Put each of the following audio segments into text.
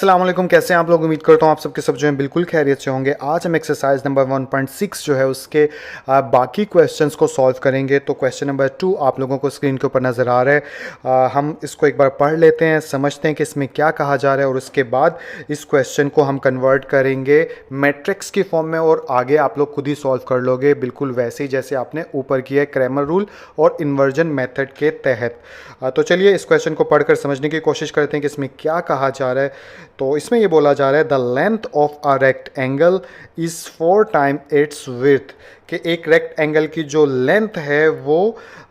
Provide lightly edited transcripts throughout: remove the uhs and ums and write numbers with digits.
अस्सलाम वालेकुम, कैसे हैं आप लोग। उम्मीद करता हूँ आप सबके सब जो हैं बिल्कुल खैरियत से होंगे। आज हम एक्सरसाइज नंबर 1.6 जो है उसके बाकी क्वेश्चंस को सॉल्व करेंगे। तो क्वेश्चन नंबर 2 आप लोगों को स्क्रीन के ऊपर नज़र आ रहा है। हम इसको एक बार पढ़ लेते हैं, समझते हैं कि इसमें क्या कहा जा रहा है और उसके बाद इस क्वेश्चन को हम कन्वर्ट करेंगे मैट्रिक्स की फॉर्म में और आगे आप लोग खुद ही सॉल्व कर लोगे, बिल्कुल वैसे ही जैसे आपने ऊपर किया है क्रैमर रूल और इन्वर्जन मेथड के तहत। तो चलिए इस क्वेश्चन को पढ़कर समझने की कोशिश करते हैं कि इसमें क्या कहा जा रहा है। तो इसमें ये बोला जा रहा है the length of a rectangle is 4 time its width, कि एक रेक्ट एंगल की जो लेंथ है वो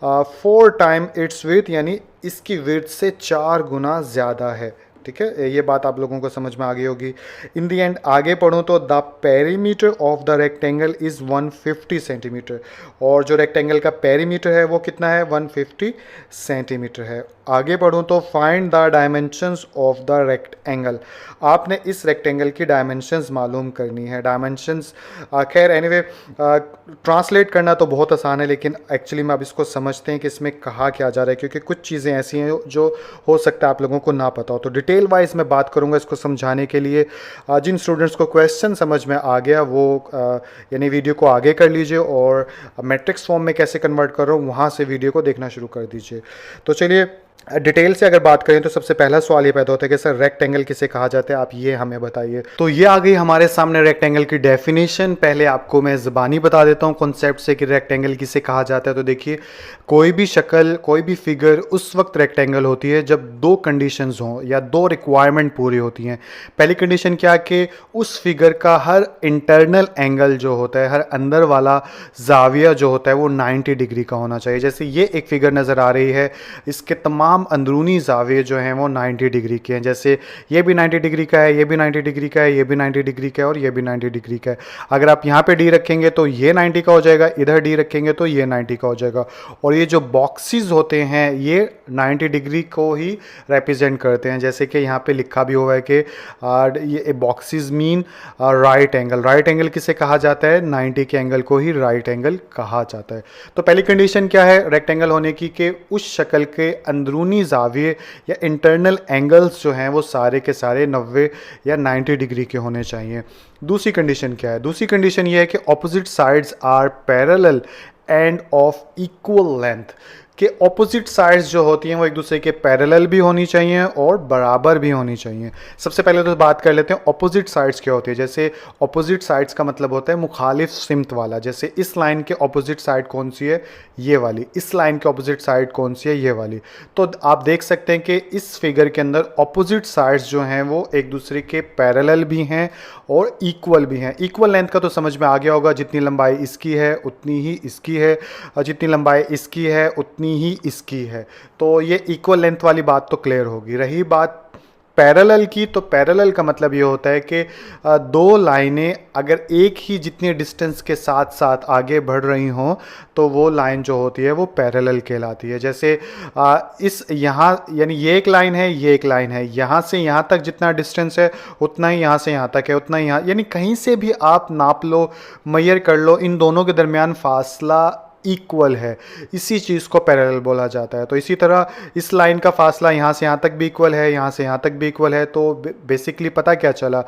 4 टाइम इट्स विड्थ यानी इसकी विड्थ से 4 गुना ज़्यादा है। ठीक है, ये बात आप लोगों को समझ में आ गई होगी। इन दी एंड आगे पढ़ूँ तो the perimeter of the rectangle is 150 centimetre, और जो रेक्टेंगल का पेरीमीटर है वो कितना है, 150 सेंटीमीटर है। आगे पढ़ूँ तो find the dimensions of the rectangle, आपने इस रेक्टेंगल की डायमेंशंस मालूम करनी है। डायमेंशंस खैर एनीवे ट्रांसलेट करना तो बहुत आसान है, लेकिन एक्चुअली में अब इसको समझते हैं कि इसमें कहा क्या जा रहा है, क्योंकि कुछ चीज़ें ऐसी हैं जो हो सकता है आप लोगों को ना पता हो। तो डिटेल वाइज मैं बात करूंगा इसको समझाने के लिए। जिन स्टूडेंट्स को क्वेश्चन समझ में आ गया वो यानी वीडियो को आगे कर लीजिए और मैट्रिक्स फॉर्म में कैसे कन्वर्ट कर रहा हूँ वहाँ से वीडियो को देखना शुरू कर दीजिए। तो चलिए डिटेल से अगर बात करें तो सबसे पहला सवाल ये पैदा होता है कि सर रेक्टेंगल किसे कहा जाता है, आप ये हमें बताइए। तो ये आ गई हमारे सामने रेक्टेंगल की डेफिनेशन। पहले आपको मैं ज़बानी बता देता हूँ कॉन्सेप्ट से कि रेक्टेंगल किसे कहा जाता है। तो देखिए, कोई भी शक्ल, कोई भी फिगर उस वक्त रेक्टेंगल होती है जब दो कंडीशंस हों या दो रिक्वायरमेंट पूरी होती हैं। पहली कंडीशन क्या, कि उस फिगर का हर इंटरनल एंगल जो होता है, हर अंदर वाला जाविया जो होता है वो 90 डिग्री का होना चाहिए। जैसे ये एक फिगर नज़र आ रही है, इसके तमाम अंदरूनी जाविये जो हैं वो 90 डिग्री के हैं। जैसे ये भी 90 डिग्री का है, ये भी 90 डिग्री का है, ये भी 90 डिग्री का है और ये भी 90 डिग्री का है। अगर आप यहाँ पे डी रखेंगे तो ये 90 का हो जाएगा, इधर डी रखेंगे तो ये 90 का हो जाएगा। और ये जो बॉक्सेस होते हैं ये 90 डिग्री को ही रिप्रेजेंट करते हैं। जैसे कि यहाँ पे लिखा भी हुआ है कि ये boxes mean right angle. Right angle किसे कहा जाता है, 90 के एंगल को ही राइट एंगल कहा जाता है। तो पहली कंडीशन क्या है रेक्टेंगल होने की, कि उस शक्ल के अंदरूनी जाविये या इंटरनल एंगल्स जो हैं वो सारे के सारे 90 या 90 डिग्री के होने चाहिए। दूसरी कंडीशन क्या है, दूसरी कंडीशन ये है कि opposite sides are parallel and of equal length, कि ऑपोजिट साइड्स जो होती हैं वो एक दूसरे के पैरेलल भी होनी चाहिए और बराबर भी होनी चाहिए। सबसे पहले तो बात कर लेते हैं ऑपोजिट साइड्स क्या होती है। जैसे ऑपोजिट साइड्स का मतलब होता है मुखालिफ सिमत वाला। जैसे इस लाइन के ऑपोजिट साइड कौन सी है, ये वाली। इस लाइन के ऑपोजिट साइड कौन सी है, ये वाली। तो आप देख सकते हैं कि इस फिगर के अंदर ऑपोजिट साइड्स जो हैं वो एक दूसरे के पैरेलल भी हैं और इक्वल भी हैं। इक्वल लेंथ का तो समझ में आ गया होगा, जितनी लंबाई इसकी है उतनी ही इसकी है, और जितनी लंबाई इसकी है उतनी ही इसकी है। तो ये इक्वल लेंथ वाली बात तो क्लियर होगी। रही बात पैरेलल की, तो पैरेलल का मतलब ये होता है कि दो लाइनें अगर एक ही जितनी डिस्टेंस के साथ साथ आगे बढ़ रही हों तो वो लाइन जो होती है वो पैरेलल कहलाती है। जैसे इस यहाँ यानी ये एक लाइन है, ये एक लाइन है, यहाँ से यहाँ तक जितना डिस्टेंस है उतना ही यहाँ से यहाँ तक है, उतना ही यहाँ, यानी कहीं से भी आप नाप लो, मेजर कर लो, इन दोनों के दरमियान फासला इक्वल है, इसी चीज़ को पैरेलल बोला जाता है। तो इसी तरह इस लाइन का फासला यहाँ से यहाँ तक भी इक्वल है, यहाँ से यहाँ तक भी इक्वल है। तो बेसिकली पता क्या चला,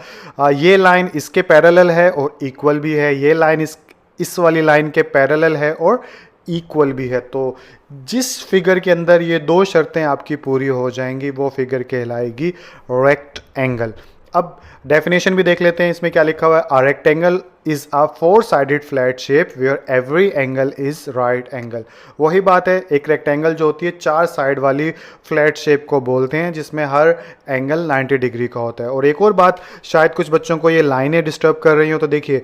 ये लाइन इसके पैरेलल है और इक्वल भी है, ये लाइन इस वाली लाइन के पैरेलल है और इक्वल भी है। तो जिस फिगर के अंदर ये दो शर्तें आपकी पूरी हो जाएंगी वो फिगर कहलाएगी रेक्ट एंगल। अब डेफिनेशन भी देख लेते हैं, इसमें क्या लिखा हुआ है। A rectangle is a 4 sided flat shape where every angle is right angle. वही बात है, एक रेक्टेंगल जो होती है 4 साइड वाली फ्लैट शेप को बोलते हैं जिसमें हर एंगल 90 डिग्री का होता है। और एक और बात, शायद कुछ बच्चों को ये लाइनें डिस्टर्ब कर रही हो, तो देखिए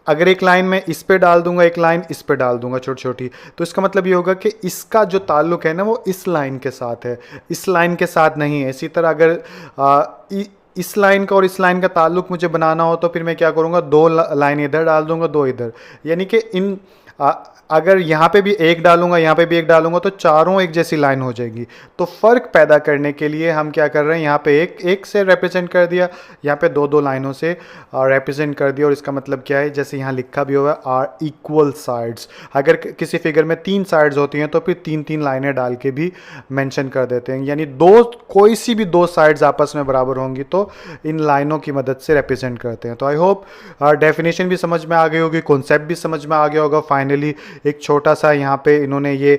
अगर एक लाइन मैं इस पे डाल दूंगा, एक लाइन इस पे डाल दूंगा छोटी छोटी, तो इसका मतलब ये होगा कि इसका जो ताल्लुक है ना वो इस लाइन के साथ है, इस लाइन के साथ नहीं है। इसी तरह अगर इस लाइन का और इस लाइन का ताल्लुक मुझे बनाना हो तो फिर मैं क्या करूँगा, दो लाइन इधर डाल दूंगा, दो इधर, यानी कि इन अगर यहाँ पे भी एक डालूंगा, यहाँ पे भी एक डालूंगा, तो चारों एक जैसी लाइन हो जाएगी। तो फ़र्क पैदा करने के लिए हम क्या कर रहे हैं, यहाँ पे एक एक से रिप्रेजेंट कर दिया, यहाँ पे दो दो लाइनों से रिप्रेजेंट कर दिया। और इसका मतलब क्या है, जैसे यहाँ लिखा भी हुआ है आर इक्वल साइड्स। अगर किसी फिगर में 3 साइड्स होती हैं तो फिर 3 3 लाइनें डाल के भी मेंशन कर देते हैं, यानी दो, कोई सी भी दो साइड्स आपस में बराबर होंगी तो इन लाइनों की मदद से रिप्रेजेंट करते हैं। तो आई होप डेफिनेशन भी समझ में आ गई होगी, कॉन्सेप्ट भी समझ में आ गया होगा। फाइनली एक छोटा सा यहाँ पे इन्होंने ये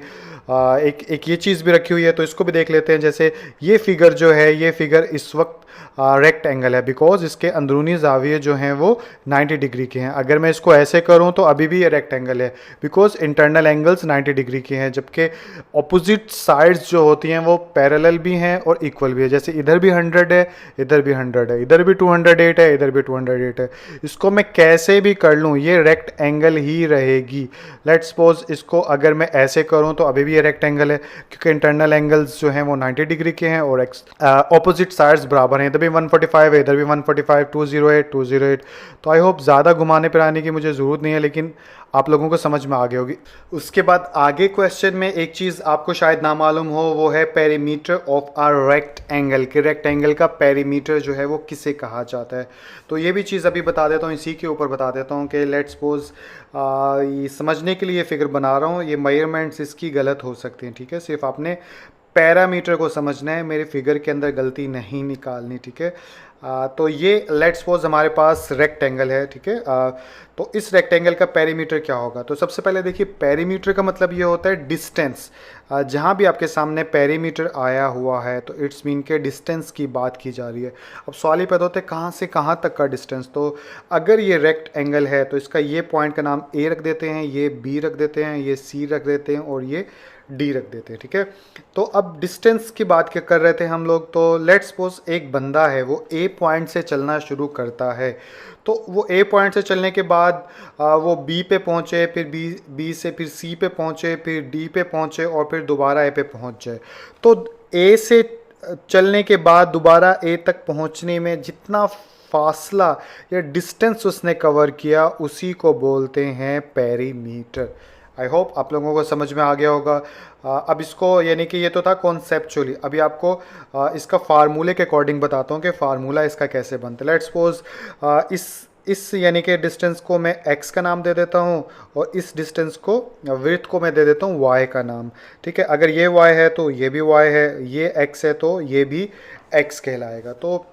एक ये चीज़ भी रखी हुई है, तो इसको भी देख लेते हैं। जैसे ये फिगर जो है, ये फिगर इस वक्त रेक्ट एंगल है, बिकॉज इसके अंदरूनी जाविये जो हैं वो 90 डिग्री के हैं। अगर मैं इसको ऐसे करूं तो अभी भी ये रेक्ट एंगल है, बिकॉज इंटरनल एंगल्स 90 डिग्री के हैं, जबकि ऑपोजिट साइड्स जो होती हैं वो पैरेलल भी हैं और इक्वल भी है। जैसे इधर भी 100 है, इधर भी 100 है, इधर भी 208 है, इधर भी 208 है। इसको मैं कैसे भी कर लूँ ये रेक्ट एंगल ही रहेगी। लेट्स सपोज इसको अगर मैं ऐसे करूँ तो अभी भी ये रेक्ट एंगल है, क्योंकि इंटरनल एंगल्स जो हैं वो 90 डिग्री के हैं और ऑपोजिट साइड्स बराबर हैं। इधर भी 145 है, इधर भी 145, 208 208। तो आई होप ज़्यादा घुमाने फिराने की मुझे ज़रूरत नहीं है, लेकिन आप लोगों को समझ में आ गई होगी। उसके बाद आगे क्वेश्चन में एक चीज़ आपको शायद ना मालूम हो, वो है perimeter of a rectangle. कि रेक्ट एंगल का पेरीमीटर जो है वो किसे कहा जाता है। तो ये भी चीज़ अभी बता देता हूँ, इसी के ऊपर बता देता हूँ कि लेट्स सपोज ये समझने के लिए फिगर बना रहा हूँ, ये मेजरमेंट्स इसकी गलत हो सकती हैं, ठीक है। सिर्फ आपने पैरामीटर को समझना है, मेरे फिगर के अंदर गलती नहीं निकालनी, ठीक है। तो ये लेट्स सपोज हमारे पास रेक्टेंगल है, ठीक है। तो इस रेक्टेंगल का पेरीमीटर क्या होगा। तो सबसे पहले देखिए, पेरीमीटर का मतलब ये होता है डिस्टेंस। जहाँ भी आपके सामने पेरीमीटर आया हुआ है तो इट्स मीन के डिस्टेंस की बात की जा रही है। अब सवाल ये पैदा होता है कहाँ से कहाँ तक का डिस्टेंस। तो अगर ये रेक्ट एंगल है तो इसका ये पॉइंट का नाम ए रख देते हैं, ये बी रख देते हैं, ये सी रख देते हैं और ये डी रख देते हैं, ठीक है। तो अब डिस्टेंस की बात क्या कर रहे थे हम लोग। तो लेट्स सपोज एक बंदा है, वो ए पॉइंट से चलना शुरू करता है। तो वो ए पॉइंट से चलने के बाद वो बी पे पहुँचे, फिर बी से फिर सी पे पहुँचे, फिर डी पे पहुँचे और फिर दोबारा ए पे पहुँच जाए। तो ए से चलने के बाद दोबारा ए तक पहुँचने में जितना फासला या डिस्टेंस उसने कवर किया उसी को बोलते हैं पेरीमीटर। आई होप आप लोगों को समझ में आ गया होगा। अब इसको, यानी कि ये तो था कॉन्सेप्चुअली, अभी आपको इसका फार्मूले के अकॉर्डिंग बताता हूँ कि फार्मूला इसका कैसे बनता है। लेट्स सपोज इस यानी कि डिस्टेंस को मैं x का नाम दे देता हूँ और इस डिस्टेंस को विड्थ को मैं दे देता हूँ y का नाम, ठीक है। अगर ये y है तो ये भी y है, ये x है तो ये भी x कहलाएगा। तो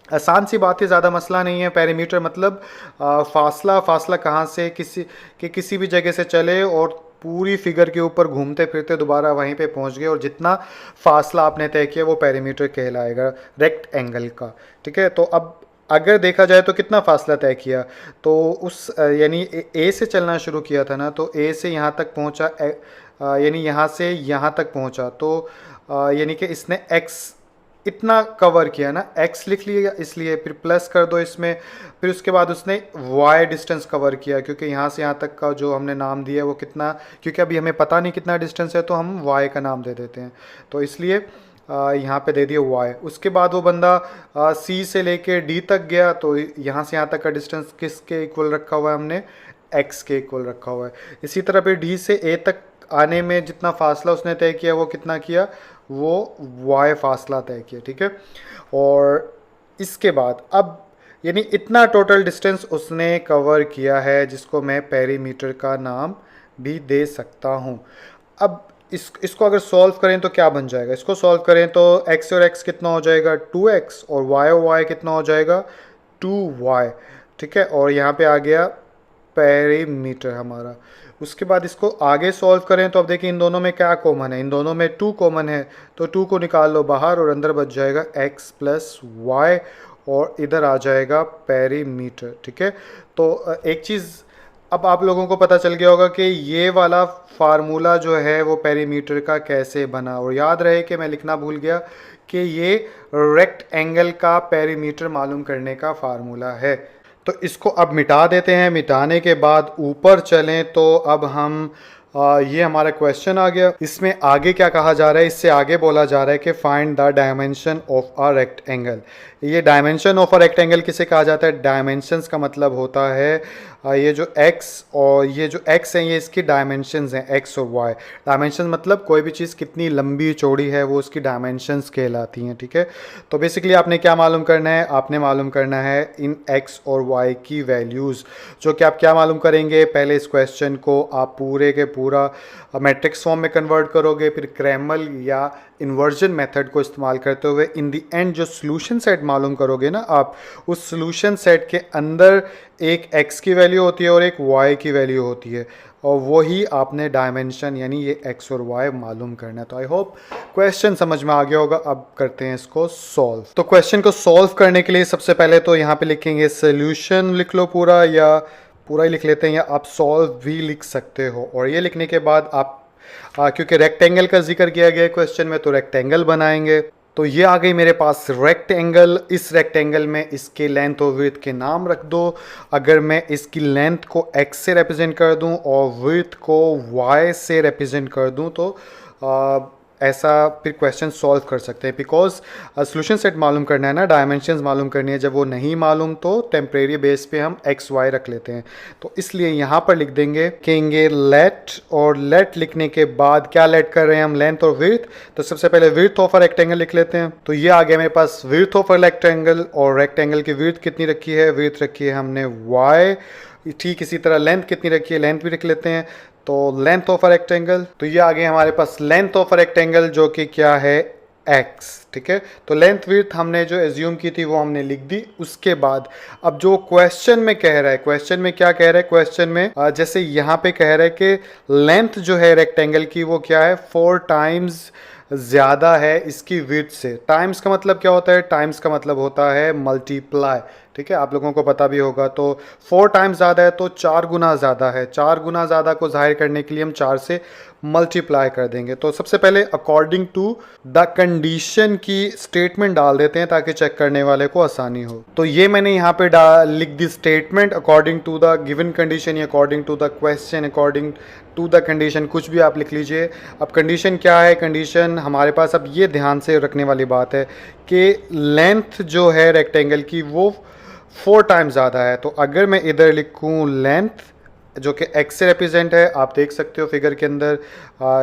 आसान सी बात है, ज़्यादा मसला नहीं है। पेरीमीटर मतलब फासला कहाँ से किसी भी जगह से चले और पूरी फिगर के ऊपर घूमते फिरते दोबारा वहीं पे पहुंच गए और जितना फासला आपने तय किया वो पेरीमीटर कहलाएगा रेक्ट एंगल का, ठीक है। तो अब अगर देखा जाए तो कितना फासला तय किया, तो उस यानी ए से चलना शुरू किया था ना, तो ए से यहाँ तक पहुँचा, यानी यहाँ से यहाँ तक पहुँचा, तो यानी कि इसने x इतना कवर किया ना, x लिख लिया इसलिए, फिर प्लस कर दो इसमें, फिर उसके बाद उसने y डिस्टेंस कवर किया, क्योंकि यहाँ से यहाँ तक का जो हमने नाम दिया है वो कितना, क्योंकि अभी हमें पता नहीं कितना डिस्टेंस है तो हम y का नाम दे देते हैं, तो इसलिए यहाँ पे दे दिया y। उसके बाद वो बंदा C से लेके D तक गया, तो यहाँ से यहाँ तक का डिस्टेंस किसके इक्वल रखा हुआ है हमने, x के इक्वल रखा हुआ है। इसी तरह फिर D से A तक आने में जितना फासला उसने तय किया वो कितना किया, वो y फासला तय किया, ठीक है। और इसके बाद अब यानी इतना टोटल डिस्टेंस उसने कवर किया है जिसको मैं पेरीमीटर का नाम भी दे सकता हूँ। अब इसको अगर सॉल्व करें तो क्या बन जाएगा, इसको सॉल्व करें तो x और x कितना हो जाएगा 2x और y कितना हो जाएगा 2y, ठीक है। और यहाँ पे आ गया पेरीमीटर हमारा। उसके बाद इसको आगे सॉल्व करें तो अब देखिए इन दोनों में क्या कॉमन है, इन दोनों में 2 कॉमन है, तो 2 को निकाल लो बाहर और अंदर बच जाएगा x प्लस y और इधर आ जाएगा पेरीमीटर, ठीक है। तो एक चीज़ अब आप लोगों को पता चल गया होगा कि ये वाला फार्मूला जो है वो पेरीमीटर का कैसे बना। और याद रहे कि मैं लिखना भूल गया कि ये रेक्ट एंगल का पेरीमीटर मालूम करने का फार्मूला है। तो इसको अब मिटा देते हैं। मिटाने के बाद ऊपर चलें तो अब हम ये हमारा क्वेश्चन आ गया। इसमें आगे क्या कहा जा रहा है, इससे आगे बोला जा रहा है कि find the dimension of a rectangle. ये डायमेंशन ऑफ अ रेक्टेंगल किसे कहा जाता है? डायमेंशंस का मतलब होता है ये जो x और ये जो x है ये इसकी डायमेंशंस हैं, x और y। डायमेंशन मतलब कोई भी चीज़ कितनी लंबी चौड़ी है वो उसकी डायमेंशंस कहलाती हैं, ठीक है। तो बेसिकली आपने क्या मालूम करना है? आपने मालूम करना है इन x और y की वैल्यूज़, जो कि आप क्या मालूम करेंगे? पहले इस क्वेश्चन को आप पूरे के पूरा मैट्रिक्स फॉर्म में कन्वर्ट करोगे, फिर क्रैमल या इन्वर्जन मेथड को इस्तेमाल करते हुए इन दी एंड जो सोल्यूशन सेट मालूम करोगे ना आप, उस सोल्यूशन सेट के अंदर एक x की वैल्यू होती है और एक y की वैल्यू होती है, और वही आपने डायमेंशन यानी ये x और y मालूम करना है। तो आई होप क्वेश्चन समझ में आ गया होगा। अब करते हैं इसको सॉल्व। तो क्वेश्चन को सॉल्व करने के लिए सबसे पहले तो यहाँ पे लिखेंगे सोल्यूशन, लिख लो पूरा या पूरा ही लिख लेते हैं, या आप सॉल्व भी लिख सकते हो। और ये लिखने के बाद आप क्योंकि रेक्टेंगल का जिक्र किया गया है क्वेश्चन में, तो रेक्टेंगल बनाएंगे। तो ये आ गई मेरे पास रेक्टेंगल। इस रेक्टेंगल में इसके लेंथ और विड्थ के नाम रख दो। अगर मैं इसकी लेंथ को x से रिप्रेजेंट कर दूं और विड्थ को y से रिप्रेजेंट कर दूं तो ऐसा फिर क्वेश्चन सॉल्व कर सकते हैं, बिकॉज सोल्यूशन सेट मालूम करना है ना, डायमेंशंस मालूम करनी है। जब वो नहीं मालूम तो टेम्परेरी बेस पे हम x y रख लेते हैं। तो इसलिए यहाँ पर लिख देंगे कहेंगे लेट, और लेट लिखने के बाद क्या लेट कर रहे हैं हम? लेंथ और विड्थ। तो सबसे पहले विड्थ ऑफ अ रेक्टेंगल लिख लेते हैं। तो ये आ गया मेरे पास विड्थ ऑफ अ रेक्टेंगल, और रेक्टेंगल की विड्थ कितनी रखी है? विड्थ रखी है हमने y। ठीक इसी तरह लेंथ कितनी रखी है? लेंथ भी रख लेते हैं। तो लेंथ ऑफ अ रेक्टेंगल, तो ये आ गया हमारे पास लेंथ ऑफ अ रेक्टेंगल जो कि क्या है? x, ठीक है। तो लेंथ विड्थ हमने जो एज्यूम की थी वो हमने लिख दी। उसके बाद अब जो क्वेश्चन में कह रहा है, क्वेश्चन में क्या कह रहा है? क्वेश्चन में जैसे यहाँ पे कह रहा है कि लेंथ जो है रेक्टेंगल की वो क्या है? 4 टाइम्स ज़्यादा है इसकी विड्थ से। टाइम्स का मतलब क्या होता है? टाइम्स का मतलब होता है मल्टीप्लाई, ठीक है, आप लोगों को पता भी होगा। तो 4 टाइम्स ज़्यादा है तो 4 गुना ज़्यादा है। 4 गुना ज़्यादा को जाहिर करने के लिए हम 4 से मल्टीप्लाई कर देंगे। तो सबसे पहले अकॉर्डिंग टू द कंडीशन की स्टेटमेंट डाल देते हैं ताकि चेक करने वाले को आसानी हो। तो ये मैंने यहाँ पे लिख दी statement according to the given condition या according to the question, according to the condition, कुछ भी आप लिख लीजिए। अब कंडीशन क्या है? कंडीशन हमारे पास, अब ये ध्यान से रखने वाली बात है कि लेंथ जो है रेक्टेंगल की वो 4 टाइम्स ज़्यादा है। तो अगर मैं इधर लिखूँ लेंथ जो कि x से रिप्रेजेंट है, आप देख सकते हो फिगर के अंदर,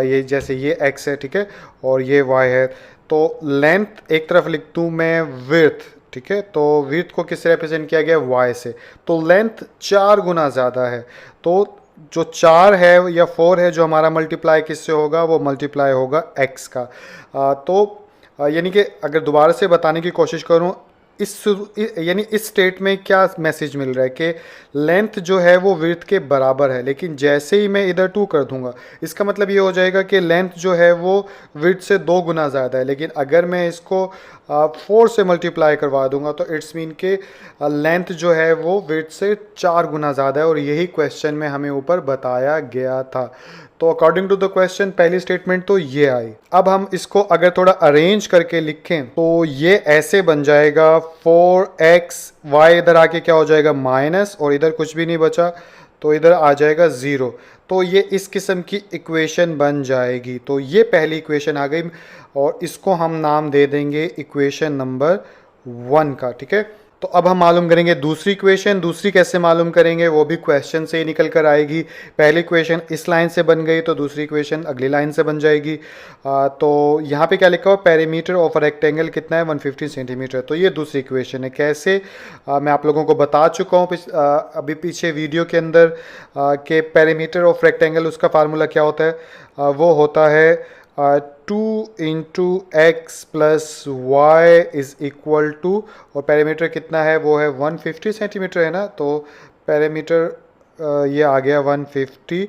ये जैसे ये x है, ठीक है, और ये y है। तो लेंथ एक तरफ लिख दूँ मैं विड्थ, ठीक है। तो विड्थ को किससे रिप्रेजेंट किया गया? y से। तो लेंथ 4 गुना ज़्यादा है। तो जो 4 है या 4 है जो हमारा मल्टीप्लाई किससे होगा? वो मल्टीप्लाई होगा x का। यानी कि अगर दोबारा से बताने की कोशिश करूँ, यानी इस स्टेट में क्या मैसेज मिल रहा है कि लेंथ जो है वो विड्थ के बराबर है, लेकिन जैसे ही मैं इधर 2 कर दूंगा इसका मतलब ये हो जाएगा कि लेंथ जो है वो विड्थ से 2 गुना ज़्यादा है। लेकिन अगर मैं इसको 4 से मल्टीप्लाई करवा दूंगा तो इट्स मीन के लेंथ जो है वो विड्थ से 4 गुना ज़्यादा है, और यही क्वेश्चन में हमें ऊपर बताया गया था। तो अकॉर्डिंग टू द क्वेश्चन पहली स्टेटमेंट तो ये आई। अब हम इसको अगर थोड़ा अरेंज करके लिखें तो ये ऐसे बन जाएगा 4x, y इधर आके क्या हो जाएगा? माइनस, और इधर कुछ भी नहीं बचा तो इधर आ जाएगा 0। तो ये इस किस्म की इक्वेशन बन जाएगी। तो ये पहली इक्वेशन आ गई, और इसको हम नाम दे देंगे इक्वेशन नंबर 1 का, ठीक है। तो अब हम मालूम करेंगे दूसरी इक्वेशन। दूसरी कैसे मालूम करेंगे? वो भी क्वेश्चन से ही निकल कर आएगी। पहली इक्वेशन इस लाइन से बन गई तो दूसरी इक्वेशन अगली लाइन से बन जाएगी। तो यहाँ पे क्या लिखा हुआ? पेरीमीटर ऑफ रेक्टेंगल कितना है? 150 सेंटीमीटर। तो ये दूसरी इक्वेशन है। कैसे? मैं आप लोगों को बता चुका हूँ अभी पीछे वीडियो के अंदर कि पेरीमीटर ऑफ रेक्टेंगल उसका फार्मूला क्या होता है? वो होता है 2 into x plus y is equal to, और पेरीमीटर कितना है? वो है 150 सेंटीमीटर है ना। तो पेरीमीटर ये आ गया 150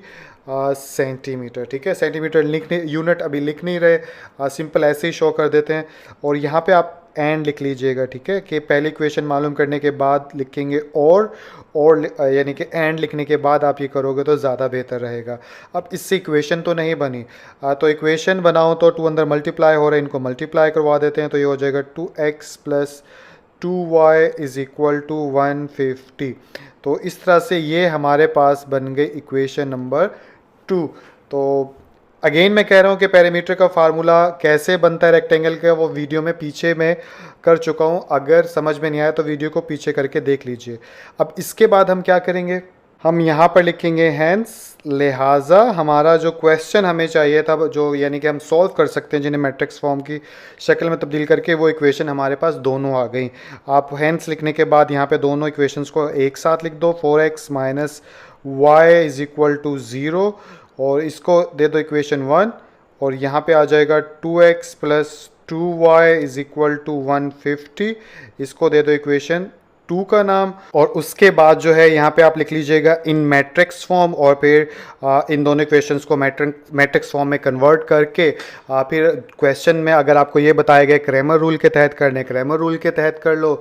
सेंटीमीटर, ठीक है। सेंटीमीटर लिखने यूनिट अभी लिख नहीं रहे, सिंपल ऐसे ही शो कर देते हैं। और यहाँ पे आप एंड लिख लीजिएगा, ठीक है, कि पहली इक्वेशन मालूम करने के बाद लिखेंगे और यानी कि एंड लिखने के बाद आप ये करोगे तो ज़्यादा बेहतर रहेगा। अब इससे इक्वेशन तो नहीं बनी, तो इक्वेशन बनाओ तो 2 अंदर मल्टीप्लाई हो रहा है, इनको मल्टीप्लाई करवा देते हैं। तो ये हो जाएगा 2x plus 2y is equal to 150। तो इस तरह से ये हमारे पास बन गई इक्वेशन नंबर 2। तो अगेन मैं कह रहा हूँ कि पेरीमीटर का फार्मूला कैसे बनता है रेक्टेंगल का, वो वीडियो में पीछे मैं कर चुका हूँ। अगर समझ में नहीं आया तो वीडियो को पीछे करके देख लीजिए। अब इसके बाद हम क्या करेंगे, हम यहाँ पर लिखेंगे हैंस, लिहाजा हमारा जो क्वेश्चन हमें चाहिए था, जो यानी कि हम सॉल्व कर सकते हैं जिन्हें मैट्रिक्स फॉर्म की शक्ल में तब्दील करके, वो इक्वेशन हमारे पास दोनों आ गई। आप हैंस लिखने के बाद यहाँ पे दोनों इक्वेशंस को एक साथ लिख दो, 4x minus y is equal to 0, और इसको दे दो इक्वेशन 1, और यहाँ पे आ जाएगा 2x plus 2y is equal to 150, इसको दे दो इक्वेशन 2 का नाम। और उसके बाद जो है यहाँ पे आप लिख लीजिएगा इन मैट्रिक्स फॉर्म, और फिर इन दोनों इक्वेशंस को मैट्रिक्स फॉर्म में कन्वर्ट करके फिर क्वेश्चन में अगर आपको ये बताया गया क्रैमर रूल के तहत करने, क्रैमर रूल के तहत कर लो।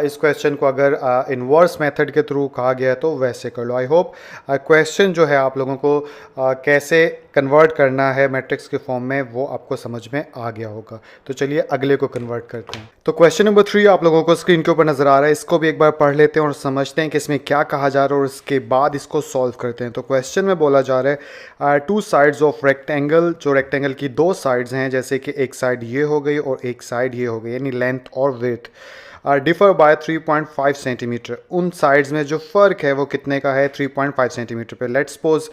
इस क्वेश्चन को अगर इनवर्स मेथड के थ्रू कहा गया तो वैसे कर लो। आई होप क्वेश्चन जो है आप लोगों को कैसे कन्वर्ट करना है मैट्रिक्स के फॉर्म में वो आपको समझ में आ गया होगा। तो चलिए अगले को कन्वर्ट करते हैं। तो क्वेश्चन नंबर 3 आप लोगों को स्क्रीन के ऊपर नजर आ रहा है, इसको भी एक बार पढ़ लेते हैं और समझते हैं कि इसमें क्या कहा जा रहा है, और इसके बाद इसको सॉल्व करते हैं। तो क्वेश्चन में बोला जा रहा है 2 साइड्स ऑफ रेक्टेंगल, जो रेक्टेंगल की 2 साइड्स हैं, जैसे कि एक साइड ये हो गई और एक साइड ये हो गई, यानी लेंथ और विड्थ, डिफर बाय 3.5 सेंटीमीटर। उन साइड्स में जो फ़र्क है वो कितने का है, 3.5 सेंटीमीटर पे। लेट्स सपोज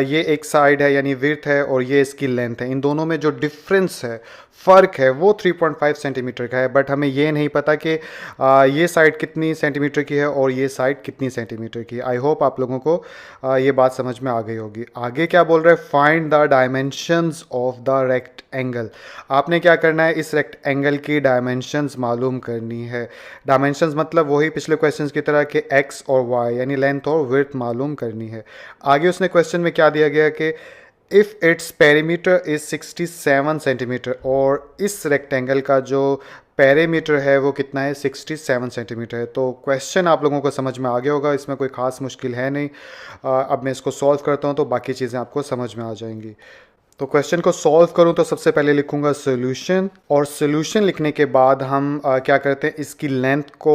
ये एक साइड है यानी विड्थ है और ये इसकी लेंथ है, इन दोनों में जो डिफरेंस है, फ़र्क है, वो 3.5 सेंटीमीटर का है। बट हमें ये नहीं पता कि ये साइड कितनी सेंटीमीटर की है और ये साइड कितनी सेंटीमीटर की है। आई होप आप लोगों को ये बात समझ में आ गई होगी। आगे क्या बोल रहा है, find the dimensions of the rectangle. आपने क्या करना है, इस रेक्टेंगल की डायमेंशंस मालूम करनी है। डायमेंशंस मतलब वही पिछले क्वेश्चंस की तरह कि एक्स और वाई यानी लेंथ और विड्थ मालूम करनी है। आगे उसने क्वेश्चन में क्या दिया गया कि if its perimeter is 67 centimetre, और इस रेक्टेंगल का जो पेरीमीटर है वो कितना है, 67 सेंटीमीटर है। तो क्वेश्चन आप लोगों को समझ में आ गया होगा, इसमें कोई ख़ास मुश्किल है नहीं। अब मैं इसको सॉल्व करता हूँ तो बाकी चीज़ें आपको समझ में आ जाएंगी। तो क्वेश्चन को सॉल्व करूं तो सबसे पहले लिखूंगा सोल्यूशन, और सोल्यूशन लिखने के बाद हम क्या करते हैं, इसकी लेंथ को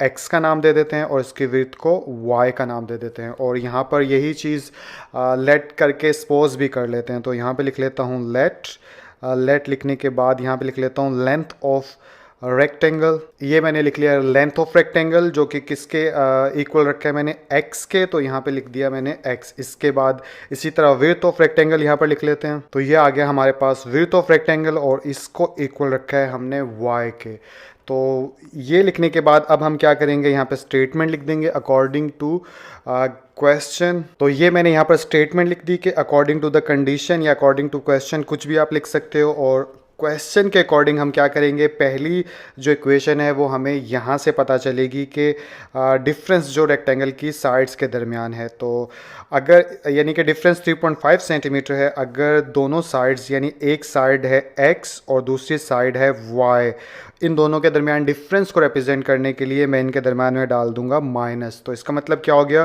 x का नाम दे देते हैं और इसकी विड्थ को y का नाम दे देते हैं। और यहाँ पर यही चीज़ लेट करके सपोज भी कर लेते हैं। तो यहाँ पे लिख लेता हूँ लेट लिखने के बाद यहाँ पे लिख लेता हूँ लेंथ ऑफ रेक्टेंगल, ये मैंने लिख लिया लेंथ ऑफ रेक्टेंगल, जो कि किसके इक्वल रखा है मैंने, x के, तो यहाँ पे लिख दिया मैंने x। इसके बाद इसी तरह विड्थ ऑफ रेक्टेंगल यहाँ पर लिख लेते हैं। तो ये आ गया हमारे पास विड्थ ऑफ रेक्टेंगल, और इसको इक्वल रखा है हमने y के। तो ये लिखने के बाद अब हम क्या करेंगे, यहाँ पे स्टेटमेंट लिख देंगे अकॉर्डिंग टू क्वेश्चन। तो ये मैंने यहाँ पर स्टेटमेंट लिख दी कि अकॉर्डिंग टू द कंडीशन या अकॉर्डिंग टू क्वेश्चन, कुछ भी आप लिख सकते हो। और क्वेश्चन के अकॉर्डिंग हम क्या करेंगे, पहली जो इक्वेशन है वो हमें यहाँ से पता चलेगी कि डिफरेंस जो रेक्टेंगल की साइड्स के दरमियान है। तो अगर यानी कि डिफरेंस 3.5 सेंटीमीटर है, अगर दोनों साइड्स यानी एक साइड है x और दूसरी साइड है y, इन दोनों के दरमियान डिफरेंस को रिप्रेजेंट करने के लिए मैं इनके दरमियान में डाल दूंगा माइनस। तो इसका मतलब क्या हो गया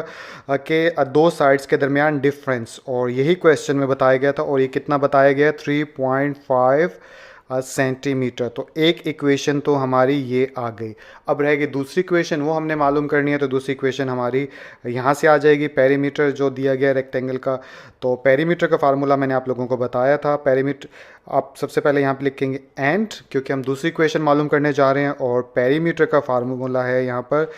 कि दो साइड्स के दरमियान डिफरेंस, और यही क्वेश्चन में बताया गया था, और ये कितना बताया गया, 3.5 सेंटीमीटर। तो एक इक्वेशन तो हमारी ये आ गई। अब रहेगी दूसरी इक्वेशन, वो हमने मालूम करनी है। तो दूसरी इक्वेशन हमारी यहाँ से आ जाएगी, पेरीमीटर जो दिया गया रेक्टेंगल का। तो पेरीमीटर का फार्मूला मैंने आप लोगों को बताया था। पेरीमीटर आप सबसे पहले यहाँ पे लिखेंगे एंड, क्योंकि हम दूसरी इक्वेशन मालूम करने जा रहे हैं, और पेरीमीटर का फार्मूला है यहाँ पर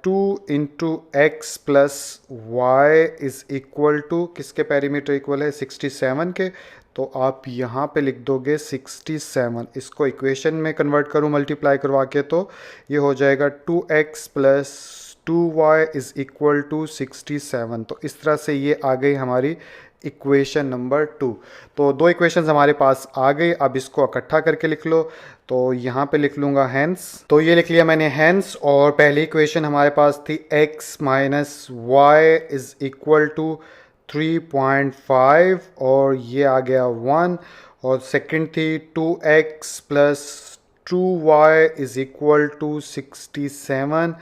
2 into x plus y is equal to, किसके पेरीमीटर इक्वल है, 67 के। तो आप यहाँ पे लिख दोगे 67, इसको इक्वेशन में कन्वर्ट करूँ मल्टीप्लाई करवा के, तो ये हो जाएगा 2x plus 2y is equal to 67। तो इस तरह से ये आ गई हमारी इक्वेशन नंबर 2। तो दो इक्वेशंस हमारे पास आ गई। अब इसको इकट्ठा करके लिख लो। तो यहाँ पे लिख लूँगा हैंस, तो ये लिख लिया मैंने हैंस। और पहली इक्वेशन हमारे पास थी x minus y is equal to 3.5, और ये आ गया 1। और सेकंड थी 2x plus 2y is equal to 67,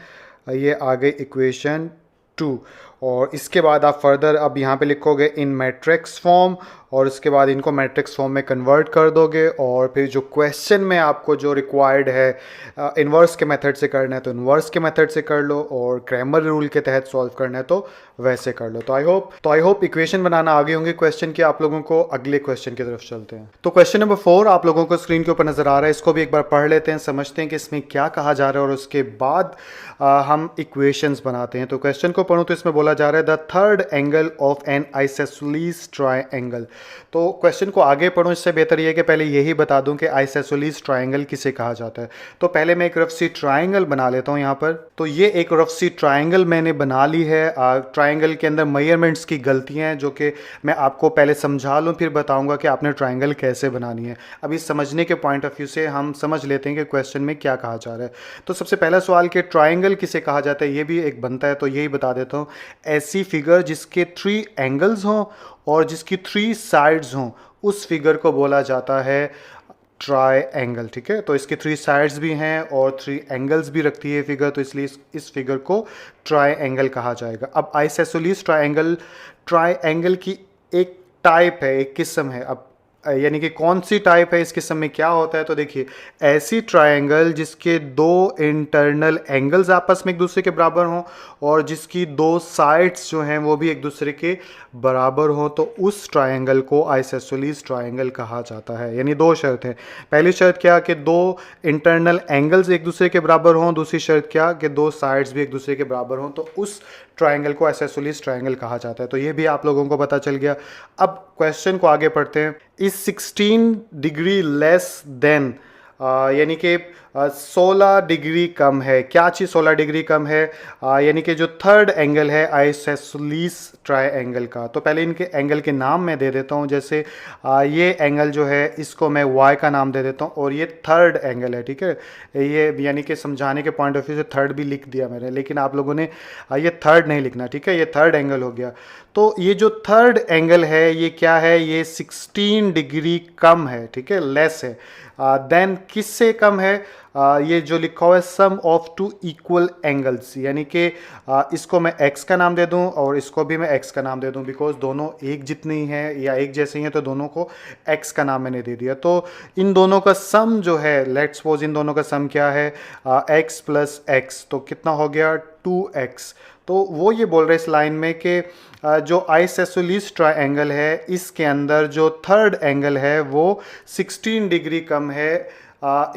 ये आ गई इक्वेशन 2। और इसके बाद आप फर्दर अब यहाँ पे लिखोगे इन मैट्रिक्स फॉर्म, और उसके बाद इनको मैट्रिक्स फॉर्म में कन्वर्ट कर दोगे, और फिर जो क्वेश्चन में आपको जो रिक्वायर्ड है इन्वर्स के मेथड से करना है तो इन्वर्स के मेथड से कर लो, और क्रैमर रूल के तहत सॉल्व करना है तो वैसे कर लो। तो आई होप इक्वेशन बनाना आ गए होंगे क्वेश्चन के आप लोगों को। अगले क्वेश्चन की तरफ चलते हैं। तो क्वेश्चन नंबर 4 आप लोगों को स्क्रीन के ऊपर नजर आ रहा है, इसको भी एक बार पढ़ लेते हैं, समझते हैं कि इसमें क्या कहा जा रहा है, और उसके बाद हम इक्वेशंस बनाते हैं। तो क्वेश्चन को पढ़ूं तो इसमें बोला जा रहा है the third angle of an isosceles triangle. तो क्वेश्चन को आगे पढ़ूं इससे बेहतर ये है कि पहले यही बता दूं कि आइसोसेलेस ट्रायंगल किसे कहा जाता है। तो पहले मैं एक रफ सी ट्रायंगल बना लेता हूं यहाँ पर। तो ये एक रफ सी ट्रायंगल मैंने बना ली है। ट्रायंगल के अंदर मेजरमेंट्स की गलतियां हैं जो कि मैं आपको पहले समझा लूं, फिर बताऊंगा कि आपने ट्रायंगल कैसे बनानी है। अभी समझने के पॉइंट ऑफ व्यू से हम समझ लेते हैं कि क्वेश्चन में क्या कहा जा रहा है। तो सबसे पहला सवाल कि ट्रायंगल किसे कहा जाता है, ये भी एक बनता है, तो यही बता देता हूँ। ऐसी फिगर जिसके 3 एंगल्स हों और जिसकी 3 साइड्स हों, उस फिगर को बोला जाता है ट्रायंगल। ठीक है, तो इसके 3 साइड्स भी हैं और 3 एंगल्स भी रखती है फिगर, तो इसलिए इस फिगर को ट्रायंगल कहा जाएगा। अब आइसोसेलेस ट्रायंगल की एक टाइप है, एक किस्म है। अब यानी कि कौन सी टाइप है, इस किस्म में क्या होता है, तो देखिए ऐसी ट्रायंगल जिसके 2 इंटरनल एंगल्स आपस में एक दूसरे के बराबर हों और जिसकी 2 साइड्स जो हैं वो भी एक दूसरे के बराबर हों, तो उस ट्रायंगल को आइसोसेलेस ट्रायंगल कहा जाता है। यानी 2 शर्त हैं। पहली शर्त क्या कि 2 इंटरनल एंगल्स एक दूसरे के बराबर हों, दूसरी शर्त क्या कि 2 साइड्स भी एक दूसरे के बराबर हों, तो उस ट्रायंगल को आइसोसेलेस ट्रायंगल कहा जाता है। तो ये भी आप लोगों को पता चल गया। अब क्वेश्चन को आगे पढ़ते हैं। इज 16 डिग्री लेस देन, यानी कि 16 डिग्री कम है। क्या चीज़ 16 डिग्री कम है? यानी कि जो थर्ड एंगल है आइसोसेलेस ट्रायंगल का। तो पहले इनके एंगल के नाम मैं दे देता हूँ। जैसे ये एंगल जो है इसको मैं y का नाम दे देता हूँ, और ये थर्ड एंगल है। ठीक है, ये यानी कि समझाने के पॉइंट ऑफ व्यू से थर्ड भी लिख दिया मैंने, लेकिन आप लोगों ने ये थर्ड नहीं लिखना। ठीक है, ये थर्ड एंगल हो गया। तो ये जो थर्ड एंगल है ये क्या है? ये 16 डिग्री कम है। ठीक है, लेस है। देन किससे कम है? ये जो लिखा हुआ है सम ऑफ 2 इक्वल एंगल्स, यानी कि इसको मैं x का नाम दे दूं और इसको भी मैं x का नाम दे दूं, बिकॉज दोनों एक जितनी हैं या एक जैसे ही हैं, तो दोनों को x का नाम मैंने दे दिया। तो इन दोनों का सम जो है, लेट्स सपोज इन दोनों का सम क्या है? x प्लस x, तो कितना हो गया? 2x। तो वो ये बोल रहे हैं इस लाइन में कि जो आइसोसेलेस ट्रायंगल है इसके अंदर जो थर्ड एंगल है वो 16 डिग्री कम है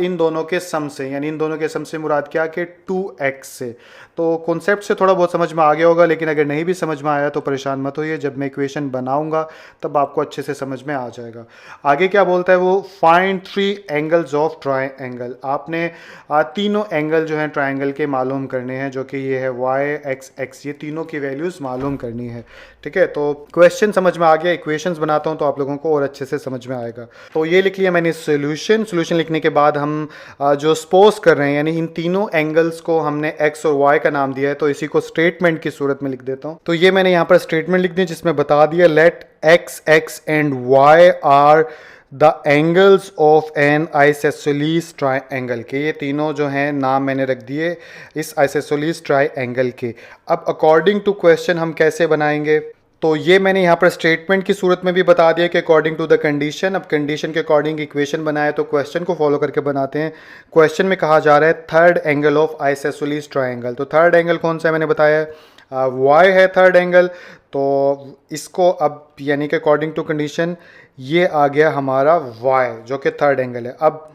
इन दोनों के सम से। यानी इन दोनों के सम से मुराद क्या कि 2x से। तो कॉन्सेप्ट से थोड़ा बहुत समझ में आ गया होगा, लेकिन अगर नहीं भी समझ में आया तो परेशान मत होइए, जब मैं इक्वेशन बनाऊंगा तब आपको अच्छे से समझ में आ जाएगा। आगे क्या बोलता है वो? Find 3 angles of triangle. आपने तीनों एंगल जो हैं ट्रायंगल के मालूम करने हैं, जो कि ये है y, x, x, ये तीनों की वैल्यूज़ मालूम करनी है। ठीक है, तो क्वेश्चन समझ में आ गया। इक्वेशंस बनाता हूँ तो आप लोगों को और अच्छे से समझ में आएगा। तो ये लिख लिया मैंने सोल्यूशन लिखने के बाद हम जो सपोज कर रहे हैं, यानी इन तीनों एंगल्स को हमने x और y का नाम दिया है, तो इसी को स्टेटमेंट की सूरत में लिख देता हूँ। तो ये मैंने यहाँ पर स्टेटमेंट लिख दी जिसमें बता दिया let x, x and y are the angles of an isosceles triangle के। ये तीनों जो हैं नाम मैंने रख दिए इस आइसोसेलेस ट्रायंगल के। अब अकॉर्डिंग टू क्वेश्चन हम कैसे बनाएंगे? तो ये मैंने यहाँ पर स्टेटमेंट की सूरत में भी बता दिया कि अकॉर्डिंग टू द कंडीशन। अब कंडीशन के अकॉर्डिंग इक्वेशन बनाए, तो क्वेश्चन को फॉलो करके बनाते हैं। क्वेश्चन में कहा जा रहा है third angle of isosceles triangle. तो थर्ड एंगल कौन सा है? मैंने बताया y है थर्ड एंगल। तो इसको अब यानी कि अकॉर्डिंग टू कंडीशन ये आ गया हमारा y, जो कि थर्ड एंगल है। अब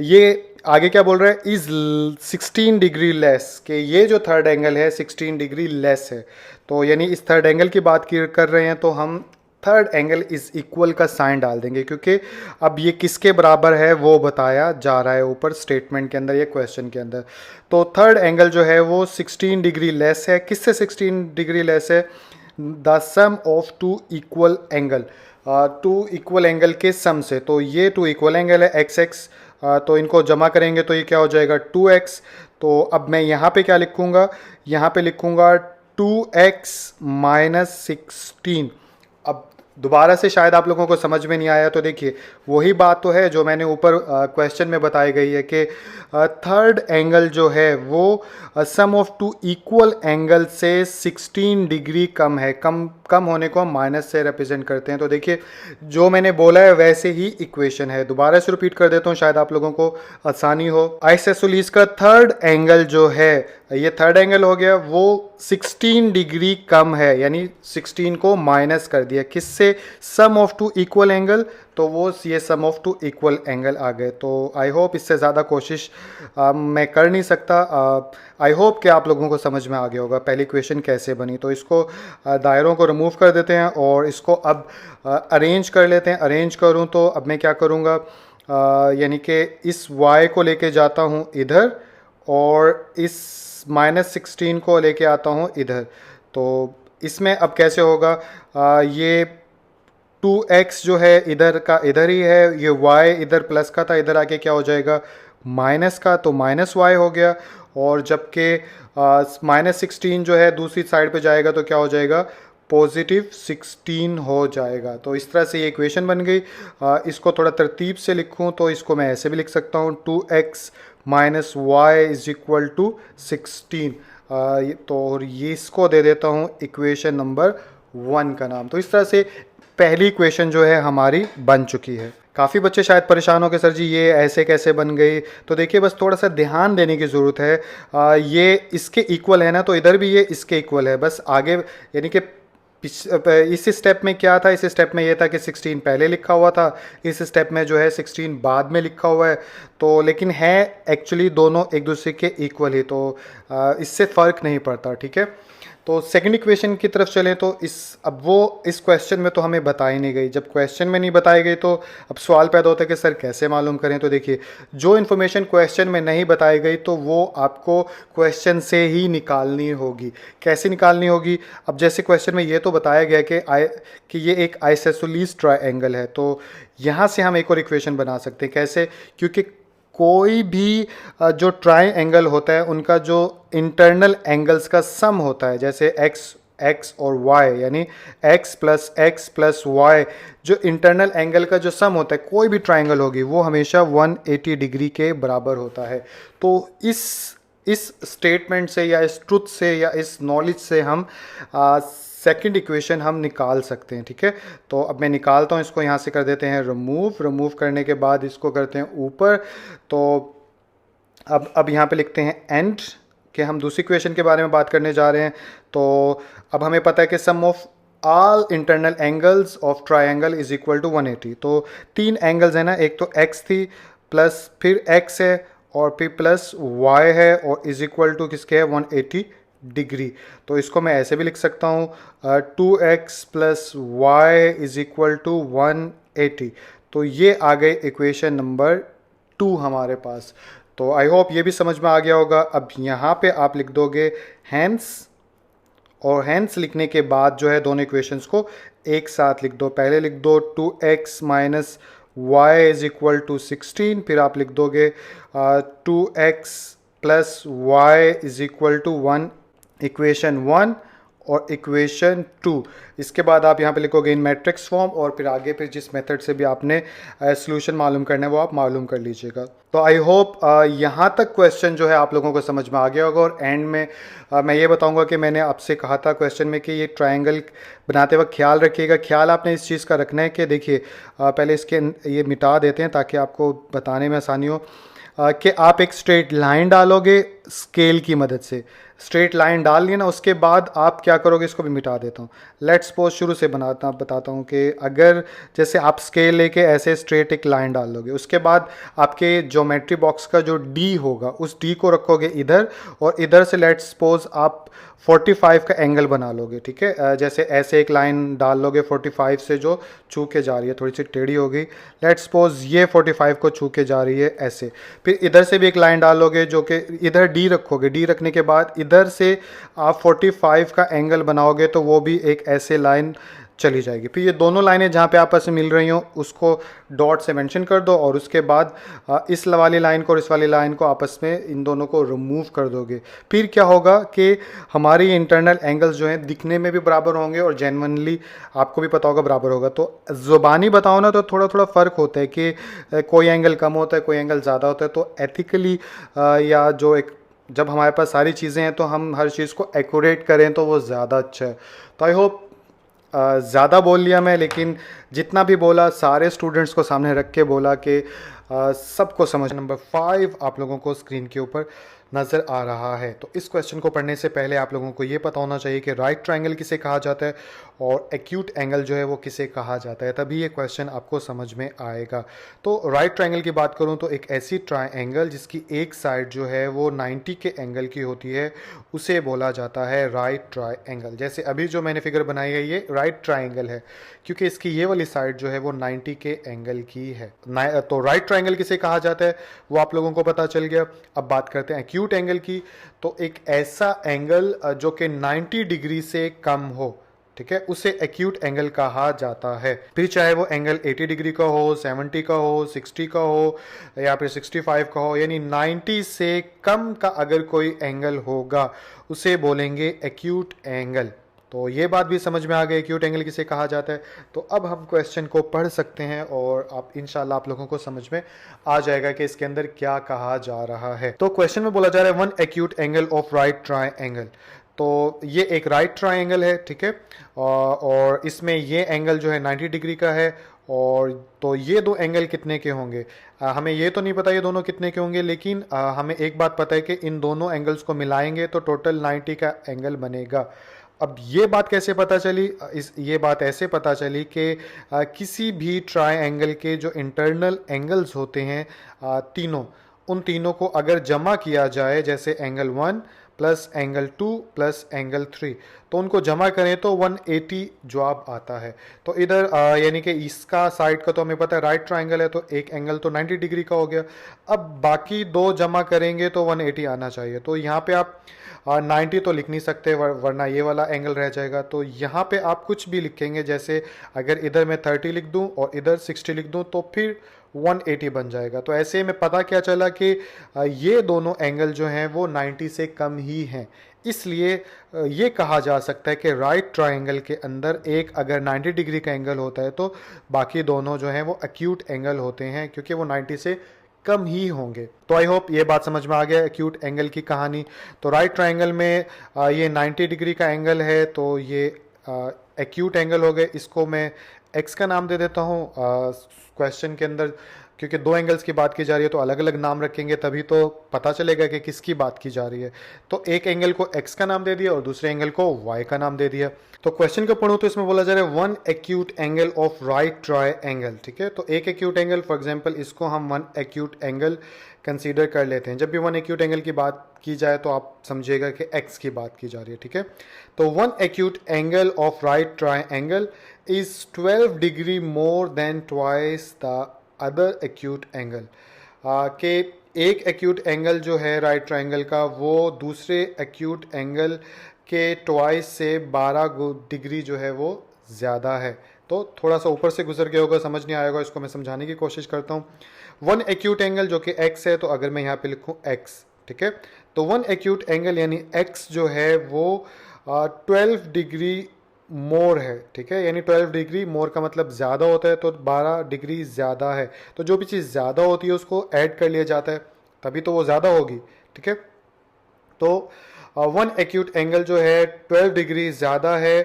ये आगे क्या बोल रहा है? इज 16 डिग्री लेस, कि ये जो थर्ड एंगल है 16 डिग्री लेस है। तो यानी इस थर्ड एंगल की बात कर रहे हैं, तो हम थर्ड एंगल इज इक्वल का साइन डाल देंगे, क्योंकि अब ये किसके बराबर है वो बताया जा रहा है ऊपर स्टेटमेंट के अंदर या क्वेश्चन के अंदर। तो थर्ड एंगल जो है वो 16 डिग्री लेस है। किससे 16 डिग्री लेस है? The sum of 2 equal angle, 2 equal angle के सम से। तो ये 2 इक्वल एंगल है x x, तो इनको जमा करेंगे तो ये क्या हो जाएगा? 2x। तो अब मैं यहाँ पे क्या लिखूँगा? यहाँ पे लिखूँगा 2x माइनस 16। अब दोबारा से शायद आप लोगों को समझ में नहीं आया, तो देखिए वही बात तो है जो मैंने ऊपर क्वेश्चन में बताई गई है कि थर्ड एंगल जो है वो सम ऑफ टू इक्वल एंगल से 16 डिग्री कम है। कम कम होने को हम माइनस से रिप्रेजेंट करते हैं। तो देखिए जो मैंने बोला है वैसे ही इक्वेशन है। दोबारा से रिपीट कर देता हूँ, शायद आप लोगों को आसानी हो। आइसोसेलेस का थर्ड एंगल जो है, ये थर्ड एंगल हो गया, वो 16 डिग्री कम है, यानी 16 को माइनस कर दिया किससे, सम ऑफ टू इक्वल एंगल, तो वो ये सम ऑफ टू इक्वल एंगल आ गए। तो आई होप इससे ज़्यादा कोशिश मैं कर नहीं सकता। आई होप कि आप लोगों को समझ में आ गया होगा पहली इक्वेशन कैसे बनी। तो इसको दायरों को रिमूव कर देते हैं और इसको अब अरेंज कर लेते हैं। अरेंज करूं तो अब मैं क्या करूंगा, यानी कि इस y को लेके जाता हूं इधर और इस -16 को लेके आता हूं इधर। तो इसमें अब कैसे होगा, ये 2x जो है इधर का इधर ही है, ये y इधर प्लस का था, इधर आके क्या हो जाएगा माइनस का, तो माइनस y हो गया। और जबकि -16 जो है दूसरी साइड पे जाएगा तो क्या हो जाएगा, +16 हो जाएगा। तो इस तरह से ये इक्वेशन बन गई। इसको थोड़ा तरतीब से लिखूं तो इसको मैं ऐसे भी लिख सकता हूँ, 2x minus y is equal to 16। तो और ये इसको दे देता हूँ इक्वेशन नंबर 1 का नाम। तो इस तरह से पहली इक्वेशन जो है हमारी बन चुकी है। काफ़ी बच्चे शायद परेशान हो के सर जी ये ऐसे कैसे बन गई, तो देखिए बस थोड़ा सा ध्यान देने की ज़रूरत है। ये इसके इक्वल है ना, तो इधर भी ये इसके इक्वल है। बस आगे यानी कि इस स्टेप में क्या था, इस स्टेप में ये था कि 16 पहले लिखा हुआ था, इस स्टेप में जो है 16 बाद में लिखा हुआ है। तो लेकिन है एक्चुअली दोनों एक दूसरे के इक्वल ही, तो इससे फ़र्क नहीं पड़ता, ठीक है। तो सेकंड इक्वेशन की तरफ चलें तो अब वो इस क्वेश्चन में तो हमें बताई नहीं गई। जब क्वेश्चन में नहीं बताई गई तो अब सवाल पैदा होता है कि सर कैसे मालूम करें। तो देखिए जो इन्फॉर्मेशन क्वेश्चन में नहीं बताई गई तो वो आपको क्वेश्चन से ही निकालनी होगी। कैसे निकालनी होगी, अब जैसे क्वेश्चन में ये तो बताया गया कि ये एक आइसोसेलेस ट्रायंगल है, तो यहाँ से हम एक और इक्वेशन बना सकते हैं। कैसे, क्योंकि कोई भी जो ट्रायंगल होता है उनका जो इंटरनल एंगल्स का सम होता है, जैसे x और y, यानी x प्लस y, जो इंटरनल एंगल का जो सम होता है कोई भी ट्रायंगल होगी वो हमेशा 180 डिग्री के बराबर होता है। तो इस स्टेटमेंट से या इस ट्रुथ से या इस नॉलेज से हम सेकंड इक्वेशन हम निकाल सकते हैं, ठीक है। तो अब मैं निकालता हूँ इसको, यहाँ से कर देते हैं रिमूव करने के बाद इसको करते हैं ऊपर। तो अब यहाँ पे लिखते हैं एंड, कि हम दूसरी इक्वेशन के बारे में बात करने जा रहे हैं। तो अब हमें पता है कि sum of all internal angles of triangle is equal to 180। तो 3 एंगल्स है ना, एक तो x थी प्लस फिर x है और फिर प्लस y है और इज इक्वल टू किसके है 180 डिग्री। तो इसको मैं ऐसे भी लिख सकता हूँ 2x plus y is equal to 180। तो ये आ गए इक्वेशन नंबर 2 हमारे पास। तो आई होप ये भी समझ में आ गया होगा। अब यहाँ पे आप लिख दोगे हैंस, और हैंस लिखने के बाद जो है दोनों इक्वेशंस को एक साथ लिख दो। पहले लिख दो 2x minus y is equal to 16, फिर आप लिख दोगे 2x plus y is equal to 1, equation 1 और इक्वेशन 2। इसके बाद आप यहाँ पे लिखोगे इन मैट्रिक्स फॉर्म, और फिर आगे फिर जिस मेथड से भी आपने सॉल्यूशन मालूम करना है वो आप मालूम कर लीजिएगा। तो आई होप यहाँ तक क्वेश्चन जो है आप लोगों को समझ में आ गया होगा। और एंड में मैं ये बताऊँगा कि मैंने आपसे कहा था क्वेश्चन में कि ये ट्रायंगल बनाते वक्त ख्याल रखिएगा। ख्याल आपने इस चीज़ का रखना है कि देखिए पहले इसके ये मिटा देते हैं ताकि आपको बताने में आसानी हो, कि आप एक स्ट्रेट लाइन डालोगे स्केल की मदद से। स्ट्रेट लाइन डाल लिया ना, उसके बाद आप क्या करोगे, इसको भी मिटा देता हूँ। लेट्स सपोज शुरू से बताता हूँ कि अगर जैसे आप स्केल लेके ऐसे स्ट्रेट एक लाइन डाल लोगे, उसके बाद आपके ज्योमेट्री बॉक्स का जो डी होगा उस डी को रखोगे इधर, और इधर से लेट्स सपोज आप 45 का एंगल बना लोगे, ठीक है। जैसे ऐसे एक लाइन डाल लोगे 45 से जो छू के जा रही है, थोड़ी सी टेढ़ी हो गई, लेट्स सपोज ये 45 को छू के जा रही है ऐसे। फिर इधर से भी एक लाइन डालोगे जो कि इधर डी रखोगे, डी रखने के बाद इधर से आप 45 का एंगल बनाओगे तो वो भी एक ऐसे लाइन चली जाएगी। फिर ये दोनों लाइनें जहाँ पे आपस में मिल रही हो उसको डॉट से मेंशन कर दो और उसके बाद इस वाली लाइन को और इस वाली लाइन को आपस में इन दोनों को रिमूव कर दोगे। फिर क्या होगा कि हमारी इंटरनल एंगल्स जो हैं दिखने में भी बराबर होंगे और जेन्युइनली आपको भी पता होगा बराबर होगा। तो ज़ुबानी बताओ ना तो थोड़ा थोड़ा फ़र्क होता है कि कोई एंगल कम होता है, कोई एंगल ज़्यादा होता है। तो एथिकली या जो एक जब हमारे पास सारी चीज़ें हैं तो हम हर चीज़ को एक्यूरेट करें तो वो ज़्यादा अच्छा है। तो आई होप ज़्यादा बोल लिया मैं, लेकिन जितना भी बोला सारे स्टूडेंट्स को सामने रख के बोला कि सबको समझ। नंबर 5 आप लोगों को स्क्रीन के ऊपर नज़र आ रहा है। तो इस क्वेश्चन को पढ़ने से पहले आप लोगों को ये पता होना चाहिए कि राइट ट्रायंगल किसे कहा जाता है और एक्यूट एंगल जो है वो किसे कहा जाता है, तभी ये क्वेश्चन आपको समझ में आएगा। तो राइट ट्रायंगल की बात करूँ तो एक ऐसी ट्रायंगल जिसकी एक साइड जो है वो 90 के एंगल की होती है उसे बोला जाता है राइट ट्रायंगल। जैसे अभी जो मैंने फिगर बनाई है ये राइट ट्रायंगल है क्योंकि इसकी ये वाली साइड जो है वो 90 के एंगल की है। तो राइट ट्रायंगल किसे कहा जाता है वो आप लोगों को पता चल गया। अब बात करते हैं एक्यूट एंगल की। तो एक ऐसा एंगल जो कि 90 डिग्री से कम हो, ठीक है, उसे एक्यूट एंगल कहा जाता है। फिर चाहे वो एंगल 80 डिग्री का हो, 70 का हो, 60 का हो या फिर 65 का हो, यानी 90 से कम का अगर कोई एंगल होगा उसे बोलेंगे एक्यूट एंगल। तो ये बात भी समझ में आ गई एक्यूट एंगल किसे कहा जाता है। तो अब हम क्वेश्चन को पढ़ सकते हैं और आप इंशाल्लाह आप लोगों को समझ में आ जाएगा कि इसके अंदर क्या कहा जा रहा है। तो क्वेश्चन में बोला जा रहा है one acute angle of right triangle. तो ये एक राइट ट्रायंगल है, ठीक है, और इसमें ये एंगल जो है 90 डिग्री का है। और तो ये दो एंगल कितने के होंगे हमें ये तो नहीं पता ये दोनों कितने के होंगे, लेकिन हमें एक बात पता है कि इन दोनों एंगल्स को मिलाएंगे तो टोटल 90 का एंगल बनेगा। अब ये बात कैसे पता चली? ये बात ऐसे पता चली कि किसी भी ट्रायंगल के जो इंटरनल एंगल्स होते हैं तीनों, उन तीनों को अगर जमा किया जाए, जैसे angle 1 plus angle 2 plus angle 3, तो उनको जमा करें तो 180 जवाब आता है। तो इधर यानी कि इसका साइड का तो हमें पता है राइट ट्रायंगल है तो एक एंगल तो 90 डिग्री का हो गया। अब बाकी दो जमा करेंगे तो 180 आना चाहिए। तो यहाँ पे आप 90 तो लिख नहीं सकते वरना ये वाला एंगल रह जाएगा। तो यहाँ पे आप कुछ भी लिखेंगे, जैसे अगर इधर मैं 30 लिख दूँ और इधर 60 लिख दूँ तो फिर 180 बन जाएगा। तो ऐसे में पता क्या चला कि ये दोनों एंगल जो हैं वो 90 से कम ही हैं। इसलिए ये कहा जा सकता है कि राइट ट्रायंगल के अंदर एक अगर 90 डिग्री का एंगल होता है तो बाकी दोनों जो हैं वो एक्यूट एंगल होते हैं क्योंकि वो 90 से कम ही होंगे। तो आई होप ये बात समझ में आ गया एक्यूट एंगल की कहानी। तो राइट ट्रायंगल में ये 90 डिग्री का एंगल है तो ये एक्यूट एंगल हो गए। इसको मैं एक्स का नाम दे देता हूँ क्वेश्चन के अंदर, क्योंकि दो एंगल्स की बात की जा रही है तो अलग अलग नाम रखेंगे तभी तो पता चलेगा कि किसकी बात की जा रही है। तो एक एंगल को एक्स का नाम दे दिया और दूसरे एंगल को वाई का नाम दे दिया। तो क्वेश्चन को पढ़ूँ तो इसमें बोला जा रहा है one acute angle of right triangle, ठीक है। तो एक एक्यूट एंगल, फॉर एग्जांपल इसको हम वन एक्यूट एंगल कंसीडर कर लेते हैं। जब भी वन एक्यूट एंगल की बात की जाए तो आप समझिएगा कि एक्स की बात की जा रही है, ठीक है। तो one acute angle of right triangle is 12 degree more than twice the other acute angle. के एक एक्यूट एंगल जो है राइट ट्रायंगल का वो दूसरे एक्यूट एंगल के ट्वाइस से 12 डिग्री जो है वो ज़्यादा है। तो थोड़ा सा ऊपर से गुजर गया होगा, समझ नहीं आएगा, इसको मैं समझाने की कोशिश करता हूँ। वन एक्यूट एंगल जो कि x है, तो अगर मैं यहाँ पे लिखूँ x, ठीक है, तो वन एक्यूट एंगल यानी x जो है वो 12 डिग्री मोर है, ठीक है, यानी 12 डिग्री मोर का मतलब ज़्यादा होता है तो 12 डिग्री ज़्यादा है। तो जो भी चीज़ ज़्यादा होती है उसको ऐड कर लिया जाता है तभी तो वो ज़्यादा होगी, ठीक है। तो वन एक्यूट एंगल जो है 12 डिग्री ज़्यादा है।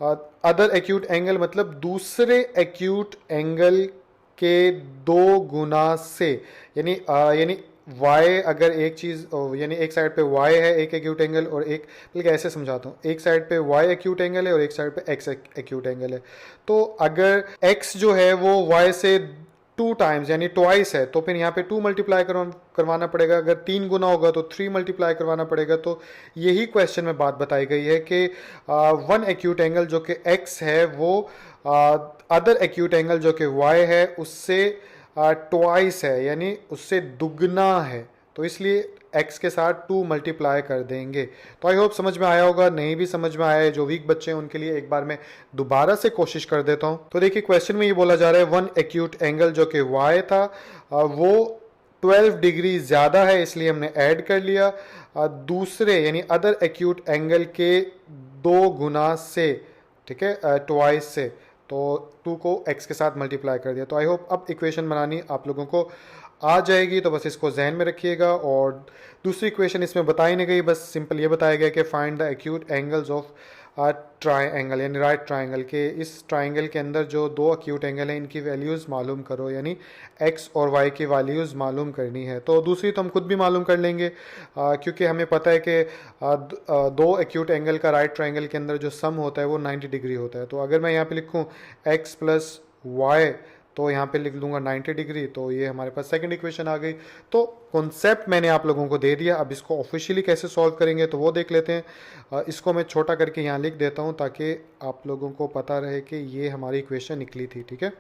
अदर एक्यूट एंगल मतलब दूसरे एक्यूट एंगल के 2 गुना से, यानी y अगर एक चीज़ यानी एक साइड पे y है एक एक्यूट एंगल और एक, बल्कि ऐसे समझाता हूँ, एक साइड पे y एक्यूट एंगल है और एक साइड पे x एक्यूट एंगल है। तो अगर x जो है वो y से 2 टाइम्स यानी ट्वाइस है तो फिर यहाँ पे 2 मल्टीप्लाई करवाना पड़ेगा। अगर 3 गुना होगा तो 3 मल्टीप्लाई करवाना पड़ेगा। तो यही क्वेश्चन में बात बताई गई है कि वन एक्यूट एंगल जो कि x है वो अदर एक्यूट एंगल जो कि y है उससे ट्वाइस है, यानी उससे दुगना है। तो इसलिए x के साथ 2 मल्टीप्लाई कर देंगे। तो आई होप समझ में आया होगा। नहीं भी समझ में आया है, जो वीक बच्चे हैं उनके लिए एक बार मैं दोबारा से कोशिश कर देता हूं। तो देखिए क्वेश्चन में ये बोला जा रहा है वन एक्यूट एंगल जो कि y था वो 12 डिग्री ज़्यादा है, इसलिए हमने ऐड कर लिया। दूसरे यानी अदर एक्यूट एंगल के 2 गुना से, ठीक है, ट्वाइस से, तो 2 को x के साथ मल्टीप्लाई कर दिया। तो आई होप अब इक्वेशन बनानी आप लोगों को आ जाएगी, तो बस इसको जहन में रखिएगा। और दूसरी इक्वेशन इसमें बताई नहीं गई, बस सिंपल ये बताया गया कि find the acute angles of triangle, यानी राइट ट्राइंगल के इस ट्राइंगल के अंदर जो 2 एक्यूट एंगल हैं इनकी वैल्यूज़ मालूम करो, यानी x और y की वैल्यूज़ मालूम करनी है। तो दूसरी तो हम खुद भी मालूम कर लेंगे क्योंकि हमें पता है कि 2 एक्यूट एंगल का राइट ट्राइंगल के अंदर जो सम होता है वो 90 डिग्री होता है। तो अगर मैं यहाँ पे लिखूँ x प्लस वाई, तो यहाँ पे लिख लूँगा 90 डिग्री, तो ये हमारे पास सेकंड इक्वेशन आ गई। तो कॉन्सेप्ट मैंने आप लोगों को दे दिया, अब इसको ऑफिशियली कैसे सॉल्व करेंगे तो वो देख लेते हैं। इसको मैं छोटा करके यहाँ लिख देता हूँ ताकि आप लोगों को पता रहे कि ये हमारी इक्वेशन निकली थी, ठीक है।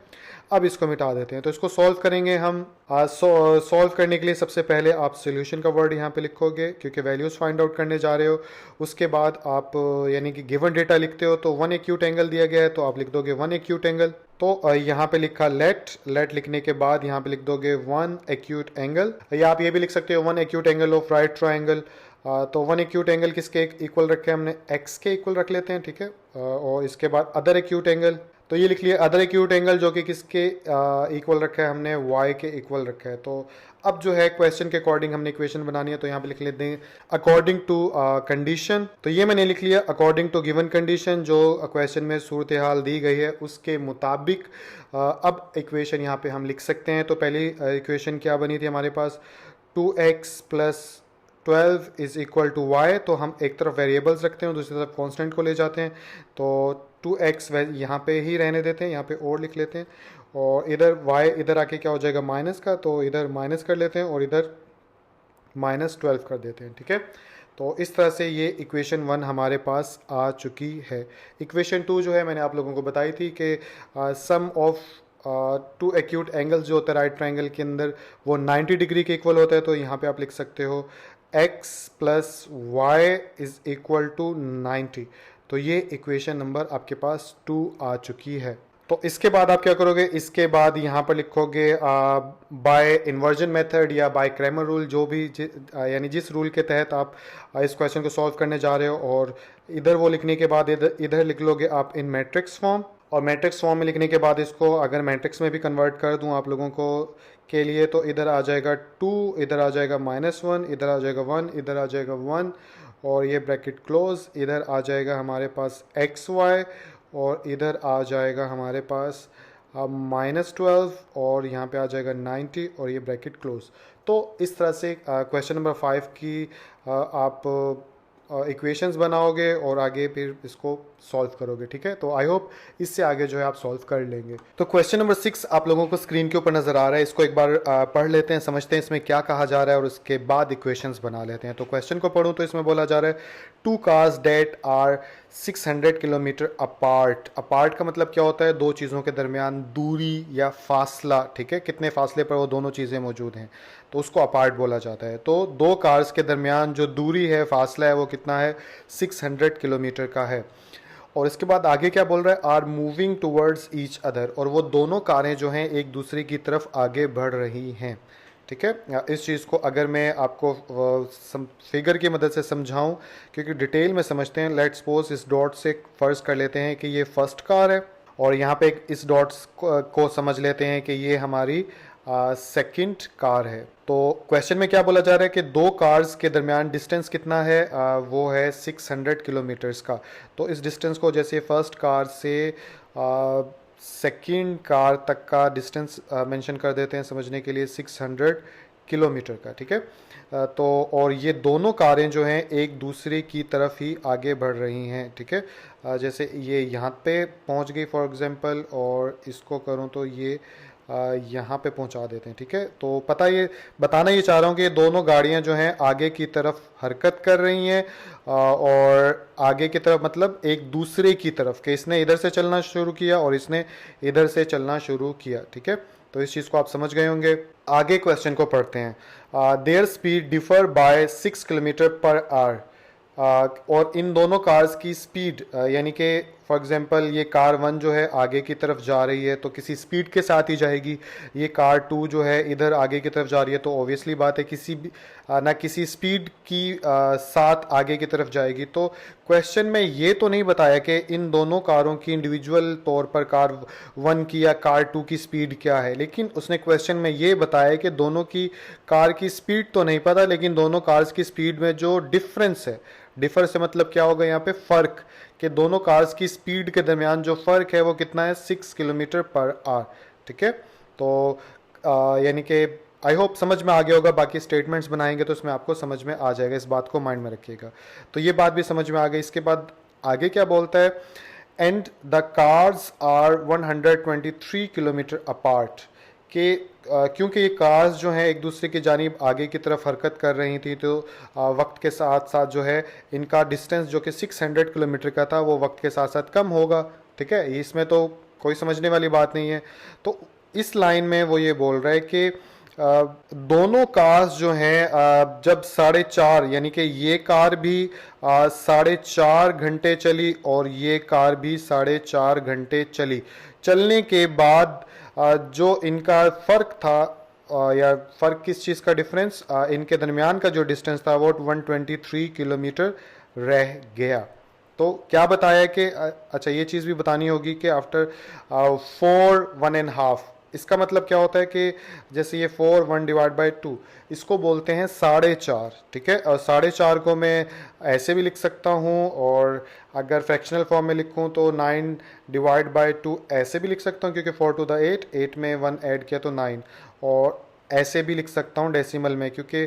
अब इसको मिटा देते हैं, तो इसको सॉल्व करेंगे हम। सॉल्व करने के लिए सबसे पहले आप सोल्यूशन का वर्ड यहाँ पे लिखोगे क्योंकि वैल्यूज़ फाइंड आउट करने जा रहे हो। उसके बाद आप यानी कि गिवन डेटा लिखते हो, तो 1 एक्यूट एंगल दिया गया है तो आप लिख दोगे 1 एक्यूट एंगल। तो यहाँ पे लिखा लेट लिखने के बाद यहाँ पे लिख दोगे 1 एक्यूट एंगल, या आप ये भी लिख सकते हो 1 acute angle of right triangle. तो 1 एक्यूट एंगल किसके इक्वल रखे हमने, x के इक्वल रख लेते हैं, ठीक है। और इसके बाद अदर एक्यूट एंगल, तो ये लिख लिया अदर एक्यूट एंगल जो कि किसके इक्वल रखा है हमने, y के इक्वल रखा है। तो अब जो है क्वेश्चन के अकॉर्डिंग हमने इक्वेशन बनानी है, तो यहाँ पे लिख लेते हैं अकॉर्डिंग टू कंडीशन। तो ये मैंने लिख लिया अकॉर्डिंग टू गिवन कंडीशन, जो क्वेश्चन में सूरत हाल दी गई है उसके मुताबिक अब इक्वेशन यहाँ पे हम लिख सकते हैं। तो पहली इक्वेशन क्या बनी थी हमारे पास, 2x plus 12 is equal to वाई। तो हम एक तरफ वेरिएबल्स रखते हैं, दूसरी तरफ कांस्टेंट को ले जाते हैं। तो 2x यहाँ पे ही रहने देते हैं, यहाँ पे और लिख लेते हैं, और इधर y इधर आके क्या हो जाएगा माइनस का, तो इधर माइनस कर लेते हैं और इधर -12 कर देते हैं, ठीक है। तो इस तरह से ये इक्वेशन 1 हमारे पास आ चुकी है। इक्वेशन 2 जो है मैंने आप लोगों को बताई थी कि सम ऑफ 2 एक्यूट एंगल्स जो होता है राइट ट्राइंगल के अंदर वो 90 डिग्री के इक्वल होता है। तो यहाँ पे आप लिख सकते हो x plus y is equal to 90। तो ये इक्वेशन नंबर आपके पास 2 आ चुकी है। तो इसके बाद आप क्या करोगे, इसके बाद यहाँ पर लिखोगे बाय इन्वर्जन मेथड या बाय क्रैमर रूल, जो भी यानी जिस रूल के तहत आप इस क्वेश्चन को सॉल्व करने जा रहे हो। और इधर वो लिखने के बाद इधर लिख लोगे आप इन मैट्रिक्स फॉर्म, और मैट्रिक्स फॉर्म में लिखने के बाद इसको अगर मैट्रिक्स में भी कन्वर्ट कर दूं आप लोगों को के लिए, तो इधर आ जाएगा 2, इधर आ जाएगा -1, इधर आ जाएगा 1, इधर आ जाएगा 1, और ये ब्रैकेट क्लोज, इधर आ जाएगा हमारे पास XY, और इधर आ जाएगा हमारे पास -12, और यहाँ पे आ जाएगा 90, और ये ब्रैकेट क्लोज। तो इस तरह से क्वेश्चन नंबर 5 की आप इक्वेशंस बनाओगे और आगे फिर इसको सॉल्व करोगे, ठीक है। तो आई होप इससे आगे जो है आप सॉल्व कर लेंगे। तो क्वेश्चन नंबर 6 आप लोगों को स्क्रीन के ऊपर नजर आ रहा है, इसको एक बार पढ़ लेते हैं, समझते हैं इसमें क्या कहा जा रहा है और उसके बाद इक्वेशंस बना लेते हैं। तो क्वेश्चन को पढ़ूं तो इसमें बोला जा रहा है 2 cars that are 600 kilometre apart. Apart का मतलब क्या होता है, 2 चीज़ों के दरमियान दूरी या फासला, ठीक है, कितने फासले पर वो दोनों चीज़ें मौजूद हैं, तो उसको अपार्ट बोला जाता है। तो 2 कार्स के दरमियान जो दूरी है, फासला है, वो कितना है, 600 किलोमीटर का है। और इसके बाद आगे क्या बोल रहा है, are moving towards each other, और वो दोनों कारें जो हैं एक दूसरे की तरफ आगे बढ़ रही हैं, ठीक है। इस चीज़ को अगर मैं आपको फिगर की मदद से समझाऊं, क्योंकि डिटेल में समझते हैं, लेट्स सपोज इस डॉट से फ़र्ज़ कर लेते हैं कि ये फर्स्ट कार है, और यहाँ पे इस डॉट्स को समझ लेते हैं कि ये हमारी सेकंड कार है। तो क्वेश्चन में क्या बोला जा रहा है कि 2 कार्स के दरमियान डिस्टेंस कितना है, वो है 600 किलोमीटर्स का। तो इस डिस्टेंस को जैसे फर्स्ट कार से सेकंड कार तक का डिस्टेंस मेंशन कर देते हैं समझने के लिए, 600 किलोमीटर का, ठीक है। तो और ये दोनों कारें जो हैं एक दूसरे की तरफ ही आगे बढ़ रही हैं, ठीक है। जैसे ये यहाँ पे पहुँच गई फॉर एग्जांपल, और इसको करूँ तो ये यहाँ पे पहुँचा देते हैं, ठीक है। तो बताना ये चाह रहा हूँ कि ये दोनों गाड़ियाँ जो हैं आगे की तरफ हरकत कर रही हैं, और आगे की तरफ मतलब एक दूसरे की तरफ, कि इसने इधर से चलना शुरू किया और इसने इधर से चलना शुरू किया, ठीक है। तो इस चीज़ को आप समझ गए होंगे। आगे क्वेश्चन को पढ़ते हैं। There speed differ by 6 kilometre per hour. और इन दोनों कार्स की स्पीड यानी कि फॉर एग्जांपल ये कार 1 जो है आगे की तरफ जा रही है तो किसी स्पीड के साथ ही जाएगी, ये कार 2 जो है इधर आगे की तरफ जा रही है तो ऑब्वियसली बात है किसी भी ना किसी स्पीड की साथ आगे की तरफ जाएगी। तो क्वेश्चन में ये तो नहीं बताया कि इन दोनों कारों की इंडिविजुअल तौर पर कार 1 की या कार 2 की स्पीड क्या है, लेकिन उसने क्वेश्चन में ये बताया कि दोनों की कार की स्पीड तो नहीं पता, लेकिन दोनों कार्स की स्पीड में जो डिफरेंस है, डिफर से मतलब क्या होगा यहाँ पे फर्क, कि दोनों कार्स की स्पीड के दरमियान जो फर्क है वो कितना है 6 किलोमीटर पर आवर। ठीक है, तो यानी कि आई होप समझ में आ गया होगा। बाकी स्टेटमेंट्स बनाएंगे तो उसमें आपको समझ में आ जाएगा, इस बात को माइंड में रखिएगा। तो ये बात भी समझ में आ गई। इसके बाद आगे क्या बोलता है, and the cars are 123 kilometre apart, कि क्योंकि ये कार्स जो हैं एक दूसरे की जानिब आगे की तरफ हरकत कर रही थी तो वक्त के साथ साथ जो है इनका डिस्टेंस जो कि 600 किलोमीटर का था वो वक्त के साथ साथ कम होगा। ठीक है, इसमें तो कोई समझने वाली बात नहीं है। तो इस लाइन में वो ये बोल रहा है कि दोनों कार्स जो हैं जब 4.5 यानी कि ये कार भी 4.5 घंटे चली और ये कार भी 4.5 घंटे चली, चलने के बाद जो इनका फ़र्क था या फ़र्क किस चीज़ का डिफरेंस, इनके दरमियान का जो डिस्टेंस था वो 123 किलोमीटर रह गया। तो क्या बताया कि अच्छा ये चीज़ भी बतानी होगी कि आफ्टर 4 1.5, इसका मतलब क्या होता है कि जैसे ये 4 1 डिवाइड बाई 2 इसको बोलते हैं 4.5। ठीक है, और 4.5 को मैं ऐसे भी लिख सकता हूँ, और अगर फ्रैक्शनल फॉर्म में लिखूँ तो 9 डिवाइड बाई 2 ऐसे भी लिख सकता हूँ क्योंकि 4 टू द 8, 8 में 1 ऐड किया तो 9, और ऐसे भी लिख सकता हूँ डेसिमल में क्योंकि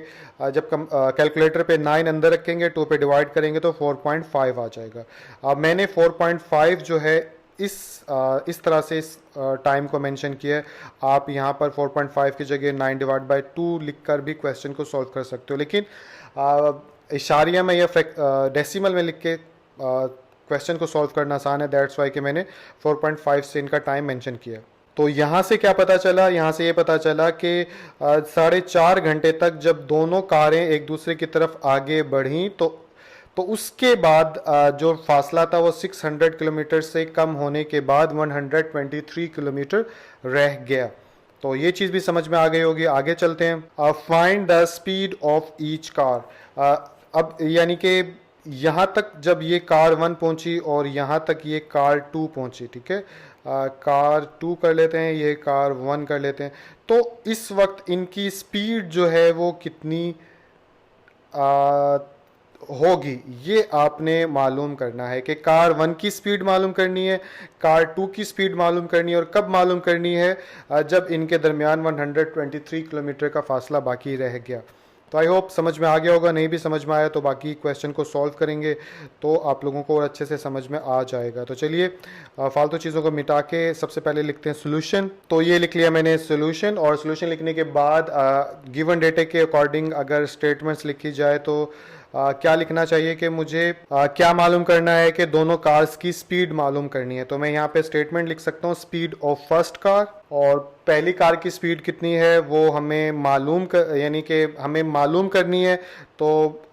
जब कैलकुलेटर पे 9 अंदर रखेंगे 2 पे डिवाइड करेंगे तो 4.5 आ जाएगा। अब मैंने 4.5 जो है इस तरह से इस टाइम को मेंशन किया है। आप यहाँ पर 4.5 की जगह 9 डिवाइड बाई 2 लिखकर भी क्वेश्चन को सॉल्व कर सकते हो, लेकिन इशारिया में या डेसिमल में लिख के क्वेश्चन को सॉल्व करना आसान है। दैट्स वाई कि मैंने 4.5 से इनका टाइम मेंशन किया। तो यहाँ से क्या पता चला, यहाँ से ये पता चला कि 4.5 घंटे तक जब दोनों कारें एक दूसरे की तरफ आगे बढ़ीं तो उसके बाद जो फासला था वो 600 किलोमीटर से कम होने के बाद 123 किलोमीटर रह गया। तो ये चीज़ भी समझ में आ गई होगी। आगे चलते हैं। Find the speed of each car. अब यानी कि यहाँ तक जब ये कार 1 पहुँची और यहाँ तक ये कार 2 पहुँची। ठीक है, कार 2 कर लेते हैं, ये कार 1 कर लेते हैं। तो इस वक्त इनकी स्पीड जो है वो कितनी होगी ये आपने मालूम करना है कि कार 1 की स्पीड मालूम करनी है, कार 2 की स्पीड मालूम करनी है, और कब मालूम करनी है जब इनके दरमियान 123 किलोमीटर का फासला बाकी रह गया। तो आई होप समझ में आ गया होगा। नहीं भी समझ में आया तो बाकी क्वेश्चन को सॉल्व करेंगे तो आप लोगों को और अच्छे से समझ में आ जाएगा। तो चलिए फालतू चीज़ों को मिटा के सबसे पहले लिखते हैं सोल्यूशन। तो ये लिख लिया मैंने सोल्यूशन, और सोल्यूशन लिखने के बाद गिवन डेटा के अकॉर्डिंग अगर स्टेटमेंट्स लिखी जाए तो क्या लिखना चाहिए कि मुझे क्या मालूम करना है कि दोनों कार्स की स्पीड मालूम करनी है। तो मैं यहाँ पे स्टेटमेंट लिख सकता हूँ स्पीड ऑफ फर्स्ट कार, और पहली कार की स्पीड कितनी है वो हमें मालूम यानी कि हमें मालूम करनी है। तो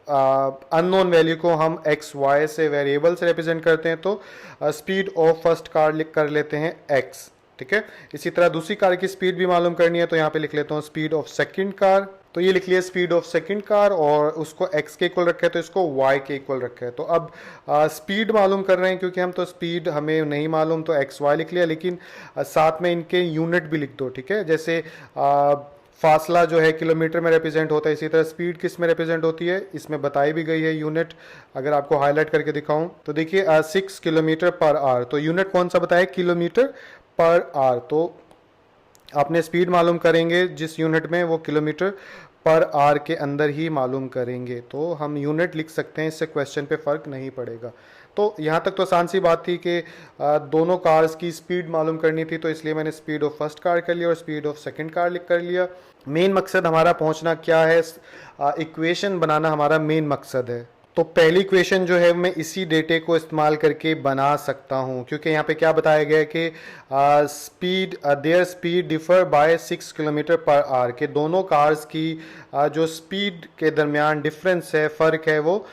अननोन वैल्यू को हम एक्स वाई से वेरिएबल से रिप्रेजेंट करते हैं, तो स्पीड ऑफ फर्स्ट कार लिख कर लेते हैं एक्स। ठीक है, इसी तरह दूसरी कार की स्पीड भी मालूम करनी है तो यहाँ पे लिख लेता हूँ स्पीड ऑफ सेकंड कार। तो ये लिख लिया स्पीड ऑफ सेकंड कार, और उसको x के इक्वल रखे तो इसको y के इक्वल रखे है। तो अब स्पीड मालूम कर रहे हैं क्योंकि हम तो स्पीड हमें नहीं मालूम तो एक्स वाई लिख लिया, लेकिन साथ में इनके यूनिट भी लिख दो। ठीक है, जैसे फासला जो है किलोमीटर में रिप्रेजेंट होता है, इसी तरह स्पीड किस में रिप्रेजेंट होती है इसमें बताई भी गई है यूनिट। अगर आपको हाईलाइट करके दिखाऊं तो देखिए 6 किलोमीटर पर आवर, तो यूनिट कौन सा बताया, किलोमीटर पर आवर। तो आपने स्पीड मालूम करेंगे जिस यूनिट में, वो किलोमीटर पर आवर के अंदर ही मालूम करेंगे। तो हम यूनिट लिख सकते हैं, इससे क्वेश्चन पे फ़र्क नहीं पड़ेगा। तो यहाँ तक तो आसान सी बात थी कि दोनों कार्स की स्पीड मालूम करनी थी, तो इसलिए मैंने स्पीड ऑफ फर्स्ट कार कर लिया और स्पीड ऑफ सेकंड कार लिख कर लिया। मेन मकसद हमारा पहुँचना क्या है, इक्वेशन बनाना हमारा मेन मकसद है। तो पहली इक्वेशन जो है मैं इसी डेटे को इस्तेमाल करके बना सकता हूँ, क्योंकि यहाँ पे क्या बताया गया है कि speed there speed differ by 6 kilometre per our, के दोनों कार्स की जो स्पीड के दरमियान डिफरेंस है, फ़र्क है, वो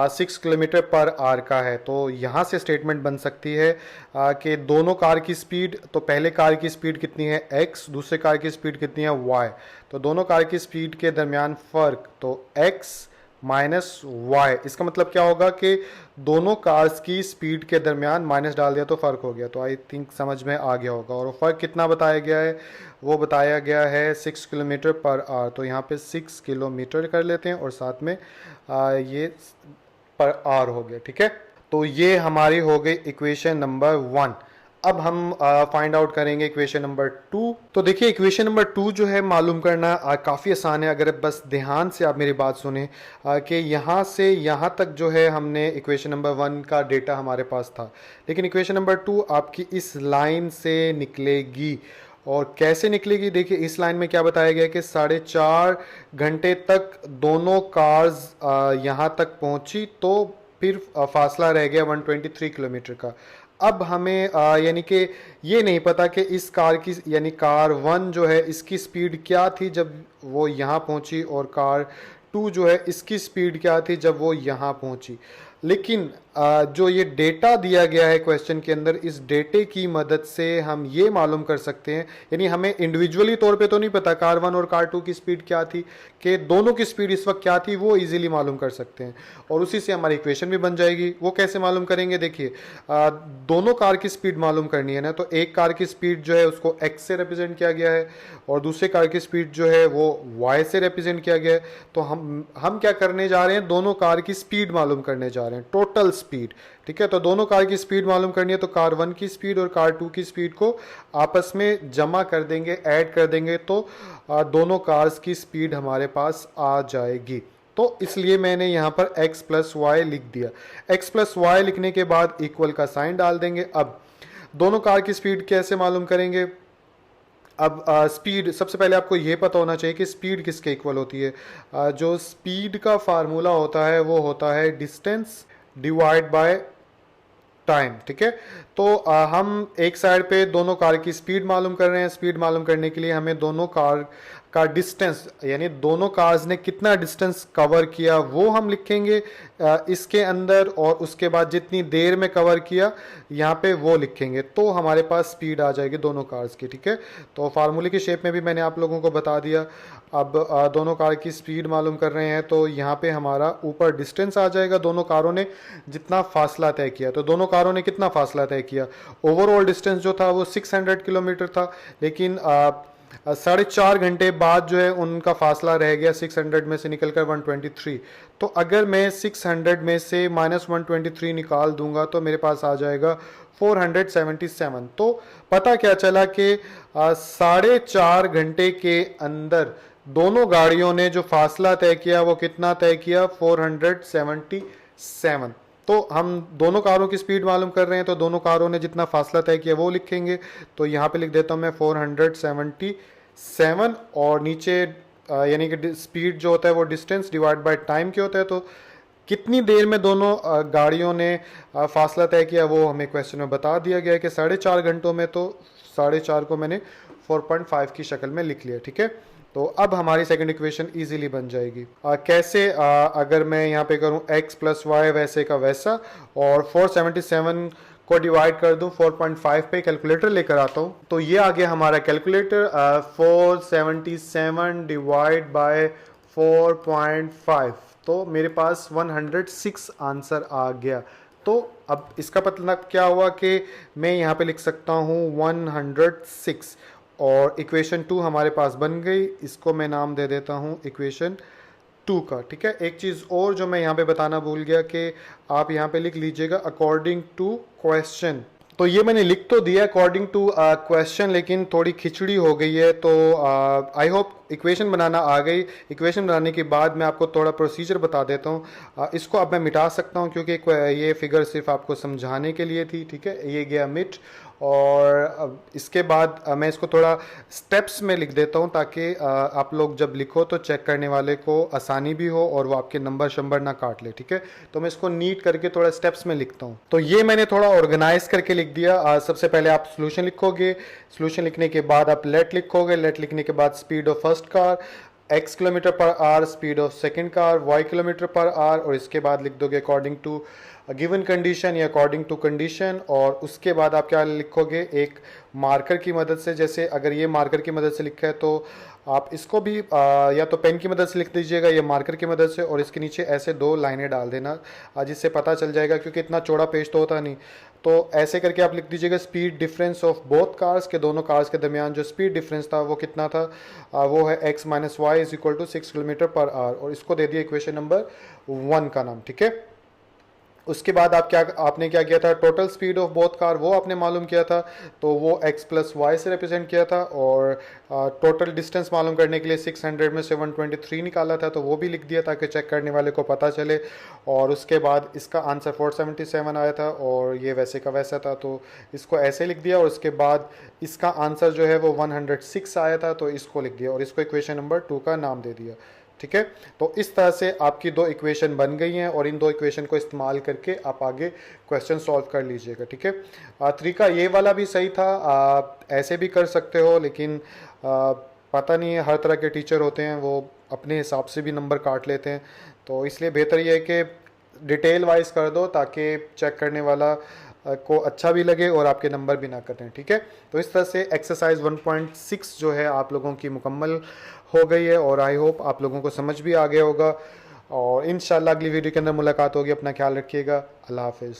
6 किलोमीटर पर आवर का है। तो यहाँ से स्टेटमेंट बन सकती है कि दोनों कार की स्पीड, तो पहले कार की स्पीड कितनी है x, दूसरे कार की स्पीड कितनी है y, तो दोनों कार की स्पीड के दरमियान फ़र्क, तो x माइनस वाई। इसका मतलब क्या होगा कि दोनों कार्स की स्पीड के दरमियान माइनस डाल दिया तो फ़र्क हो गया। तो आई थिंक समझ में आ गया होगा। और फ़र्क कितना बताया गया है, वो बताया गया है 6 किलोमीटर पर आवर। तो यहाँ पे 6 किलोमीटर कर लेते हैं और साथ में ये पर आवर हो गया, ठीक है। तो ये हमारी हो गई इक्वेशन नंबर 1। अब हम फाइंड आउट करेंगे इक्वेशन नंबर 2। तो देखिए इक्वेशन नंबर 2 जो है मालूम करना काफ़ी आसान है, अगर बस ध्यान से आप मेरी बात सुने कि यहाँ से यहाँ तक जो है हमने इक्वेशन नंबर 1 का डेटा हमारे पास था, लेकिन इक्वेशन नंबर 2 आपकी इस लाइन से निकलेगी। और कैसे निकलेगी, देखिए इस लाइन में क्या बताया गया कि 4.5 घंटे तक दोनों कार्स यहाँ तक पहुँची, तो फिर फासला रह गया 123 किलोमीटर का। अब हमें यानी कि ये नहीं पता कि इस कार की, यानी कार 1 जो है इसकी स्पीड क्या थी जब वो यहाँ पहुँची, और कार 2 जो है इसकी स्पीड क्या थी जब वो यहाँ पहुँची। लेकिन जो ये डेटा दिया गया है क्वेश्चन के अंदर, इस डेटे की मदद से हम ये मालूम कर सकते हैं, यानी हमें इंडिविजुअली तौर पे तो नहीं पता कार 1 और कार 2 की स्पीड क्या थी, कि दोनों की स्पीड इस वक्त क्या थी, वो इजीली मालूम कर सकते हैं और उसी से हमारी इक्वेशन भी बन जाएगी। वो कैसे मालूम करेंगे, देखिए दोनों कार की स्पीड मालूम करनी है ना, तो एक कार की स्पीड जो है उसको x से रिप्रेजेंट किया गया है और दूसरे कार की स्पीड जो है वो y से रिप्रेजेंट किया गया है। तो हम क्या करने जा रहे हैं, दोनों कार की स्पीड मालूम करने जा रहे हैं, टोटल स्पीड, ठीक है। तो दोनों कार की स्पीड मालूम करनी है, तो कार 1 की स्पीड और कार 2 की स्पीड को आपस में जमा कर देंगे, ऐड कर देंगे, तो दोनों कार्स की स्पीड हमारे पास आ जाएगी। तो इसलिए मैंने यहाँ पर x प्लस वाई लिख दिया। x प्लस वाई लिखने के बाद इक्वल का साइन डाल देंगे। अब दोनों कार की स्पीड कैसे मालूम करेंगे, अब स्पीड, सबसे पहले आपको ये पता होना चाहिए कि स्पीड किसके इक्वल होती है। जो स्पीड का फार्मूला होता है वो होता है डिस्टेंस डिवाइड बाय टाइम, ठीक है। तो हम एक साइड पे दोनों कार की स्पीड मालूम कर रहे हैं। स्पीड मालूम करने के लिए हमें दोनों कार का डिस्टेंस, यानी दोनों कार्स ने कितना डिस्टेंस कवर किया वो हम लिखेंगे इसके अंदर, और उसके बाद जितनी देर में कवर किया यहाँ पे वो लिखेंगे, तो हमारे पास स्पीड आ जाएगी दोनों कार्स की, ठीक है। तो फार्मूले की शेप में भी मैंने आप लोगों को बता दिया। अब दोनों कार की स्पीड मालूम कर रहे हैं, तो यहाँ पे हमारा ऊपर डिस्टेंस आ जाएगा, दोनों कारों ने जितना फासला तय किया। तो दोनों कारों ने कितना फासला तय किया, ओवरऑल डिस्टेंस जो था वो 600 किलोमीटर था, लेकिन 4.5 घंटे बाद जो है उनका फासला रह गया 600 में से निकलकर 123। तो अगर मैं 600 में से -123 निकाल दूंगा तो मेरे पास आ जाएगा 477। तो पता क्या चला कि 4.5 घंटे के अंदर दोनों गाड़ियों ने जो फासला तय किया वो कितना तय किया, 477। तो हम दोनों कारों की स्पीड मालूम कर रहे हैं, तो दोनों कारों ने जितना फासला तय किया वो लिखेंगे। तो यहाँ पे लिख देता हूँ मैं 477, और नीचे यानी कि स्पीड जो होता है वो डिस्टेंस डिवाइड बाय टाइम के होता है। तो कितनी देर में दोनों गाड़ियों ने फासला तय किया वो हमें क्वेश्चन में बता दिया गया है कि 4.5 घंटों में, तो 4.5 को मैंने 4.5 की शक्ल में लिख लिया, ठीक है। तो अब हमारी सेकंड इक्वेशन इजीली बन जाएगी। कैसे, अगर मैं यहाँ पे करूँ x प्लस वाई वैसे का वैसा, और 477 को डिवाइड कर दूं 4.5 पे, कैलकुलेटर लेकर आता हूँ। तो ये आ गया हमारा कैलकुलेटर, 477 डिवाइड बाय 4.5, तो मेरे पास 106 आंसर आ गया। तो अब इसका मतलब क्या हुआ कि मैं यहाँ पे लिख सकता हूँ 106, और इक्वेशन 2 हमारे पास बन गई। इसको मैं नाम दे देता हूँ इक्वेशन 2 का, ठीक है। एक चीज़ और जो मैं यहाँ पे बताना भूल गया कि आप यहाँ पे लिख लीजिएगा अकॉर्डिंग टू क्वेश्चन। तो ये मैंने लिख तो दिया अकॉर्डिंग टू क्वेश्चन, लेकिन थोड़ी खिचड़ी हो गई है। तो आई होप इक्वेशन बनाना आ गई। इक्वेशन बनाने के बाद मैं आपको थोड़ा प्रोसीजर बता देता हूँ। इसको अब मैं मिटा सकता हूँ क्योंकि ये फिगर सिर्फ आपको समझाने के लिए थी, ठीक है। ये गया मिट, और इसके बाद मैं इसको थोड़ा स्टेप्स में लिख देता हूँ ताकि आप लोग जब लिखो तो चेक करने वाले को आसानी भी हो और वो आपके नंबर शंबर ना काट ले, ठीक है। तो मैं इसको नीट करके थोड़ा स्टेप्स में लिखता हूँ। तो ये मैंने थोड़ा ऑर्गेनाइज करके लिख दिया। सबसे पहले आप सोल्यूशन लिखोगे, सोल्यूशन लिखने के बाद आप लेट लिखोगे, लेट लिखने के बाद speed of first car, x kilometre per our, speed of second car y kilometre per hour, और इसके बाद लिख दोगे अकॉर्डिंग टू गिवन कंडीशन या अकॉर्डिंग टू कंडीशन। और उसके बाद आप क्या लिखोगे, एक मार्कर की मदद से, जैसे अगर ये मार्कर की मदद से लिखा है तो आप इसको भी या तो पेन की मदद से लिख दीजिएगा या मार्कर की मदद से, और इसके नीचे ऐसे 2 लाइनें डाल देना जिससे पता चल जाएगा, क्योंकि इतना चौड़ा पेज तो होता नहीं। तो ऐसे करके आप लिख दीजिएगा speed difference of both cars, के दोनों कार्स के दरमियान जो स्पीड डिफरेंस था वो कितना था, वो है x minus y is equal to 6 kilometre per hour, और इसको दे दिया इक्वेशन नंबर 1 का नाम, ठीक है। उसके बाद आपने क्या किया था, total speed of both car वो आपने मालूम किया था, तो वो x प्लस वाई से रिप्रेजेंट किया था, और टोटल डिस्टेंस मालूम करने के लिए 600 में से 123 निकाला था, तो वो भी लिख दिया ताकि चेक करने वाले को पता चले। और उसके बाद इसका आंसर 477 आया था, और ये वैसे का वैसा था, तो इसको ऐसे लिख दिया। और उसके बाद इसका आंसर जो है वो 106 आया था, तो इसको लिख दिया और इसको इक्वेशन नंबर 2 का नाम दे दिया, ठीक है। तो इस तरह से आपकी 2 इक्वेशन बन गई हैं, और इन 2 इक्वेशन को इस्तेमाल करके आप आगे क्वेश्चन सॉल्व कर लीजिएगा, ठीक है। तरीका ये वाला भी सही था, ऐसे भी कर सकते हो, लेकिन पता नहीं है, हर तरह के टीचर होते हैं, वो अपने हिसाब से भी नंबर काट लेते हैं, तो इसलिए बेहतर ये है कि डिटेल वाइज कर दो ताकि चेक करने वाला को अच्छा भी लगे और आपके नंबर भी ना कटें, ठीक है। तो इस तरह से एक्सरसाइज 1.6 जो है आप लोगों की मुकम्मल हो गई है, और आई होप आप लोगों को समझ भी आ गया होगा, और इंशाल्लाह अगली वीडियो के अंदर मुलाकात होगी। अपना ख्याल रखिएगा। अल्लाह हाफिज़।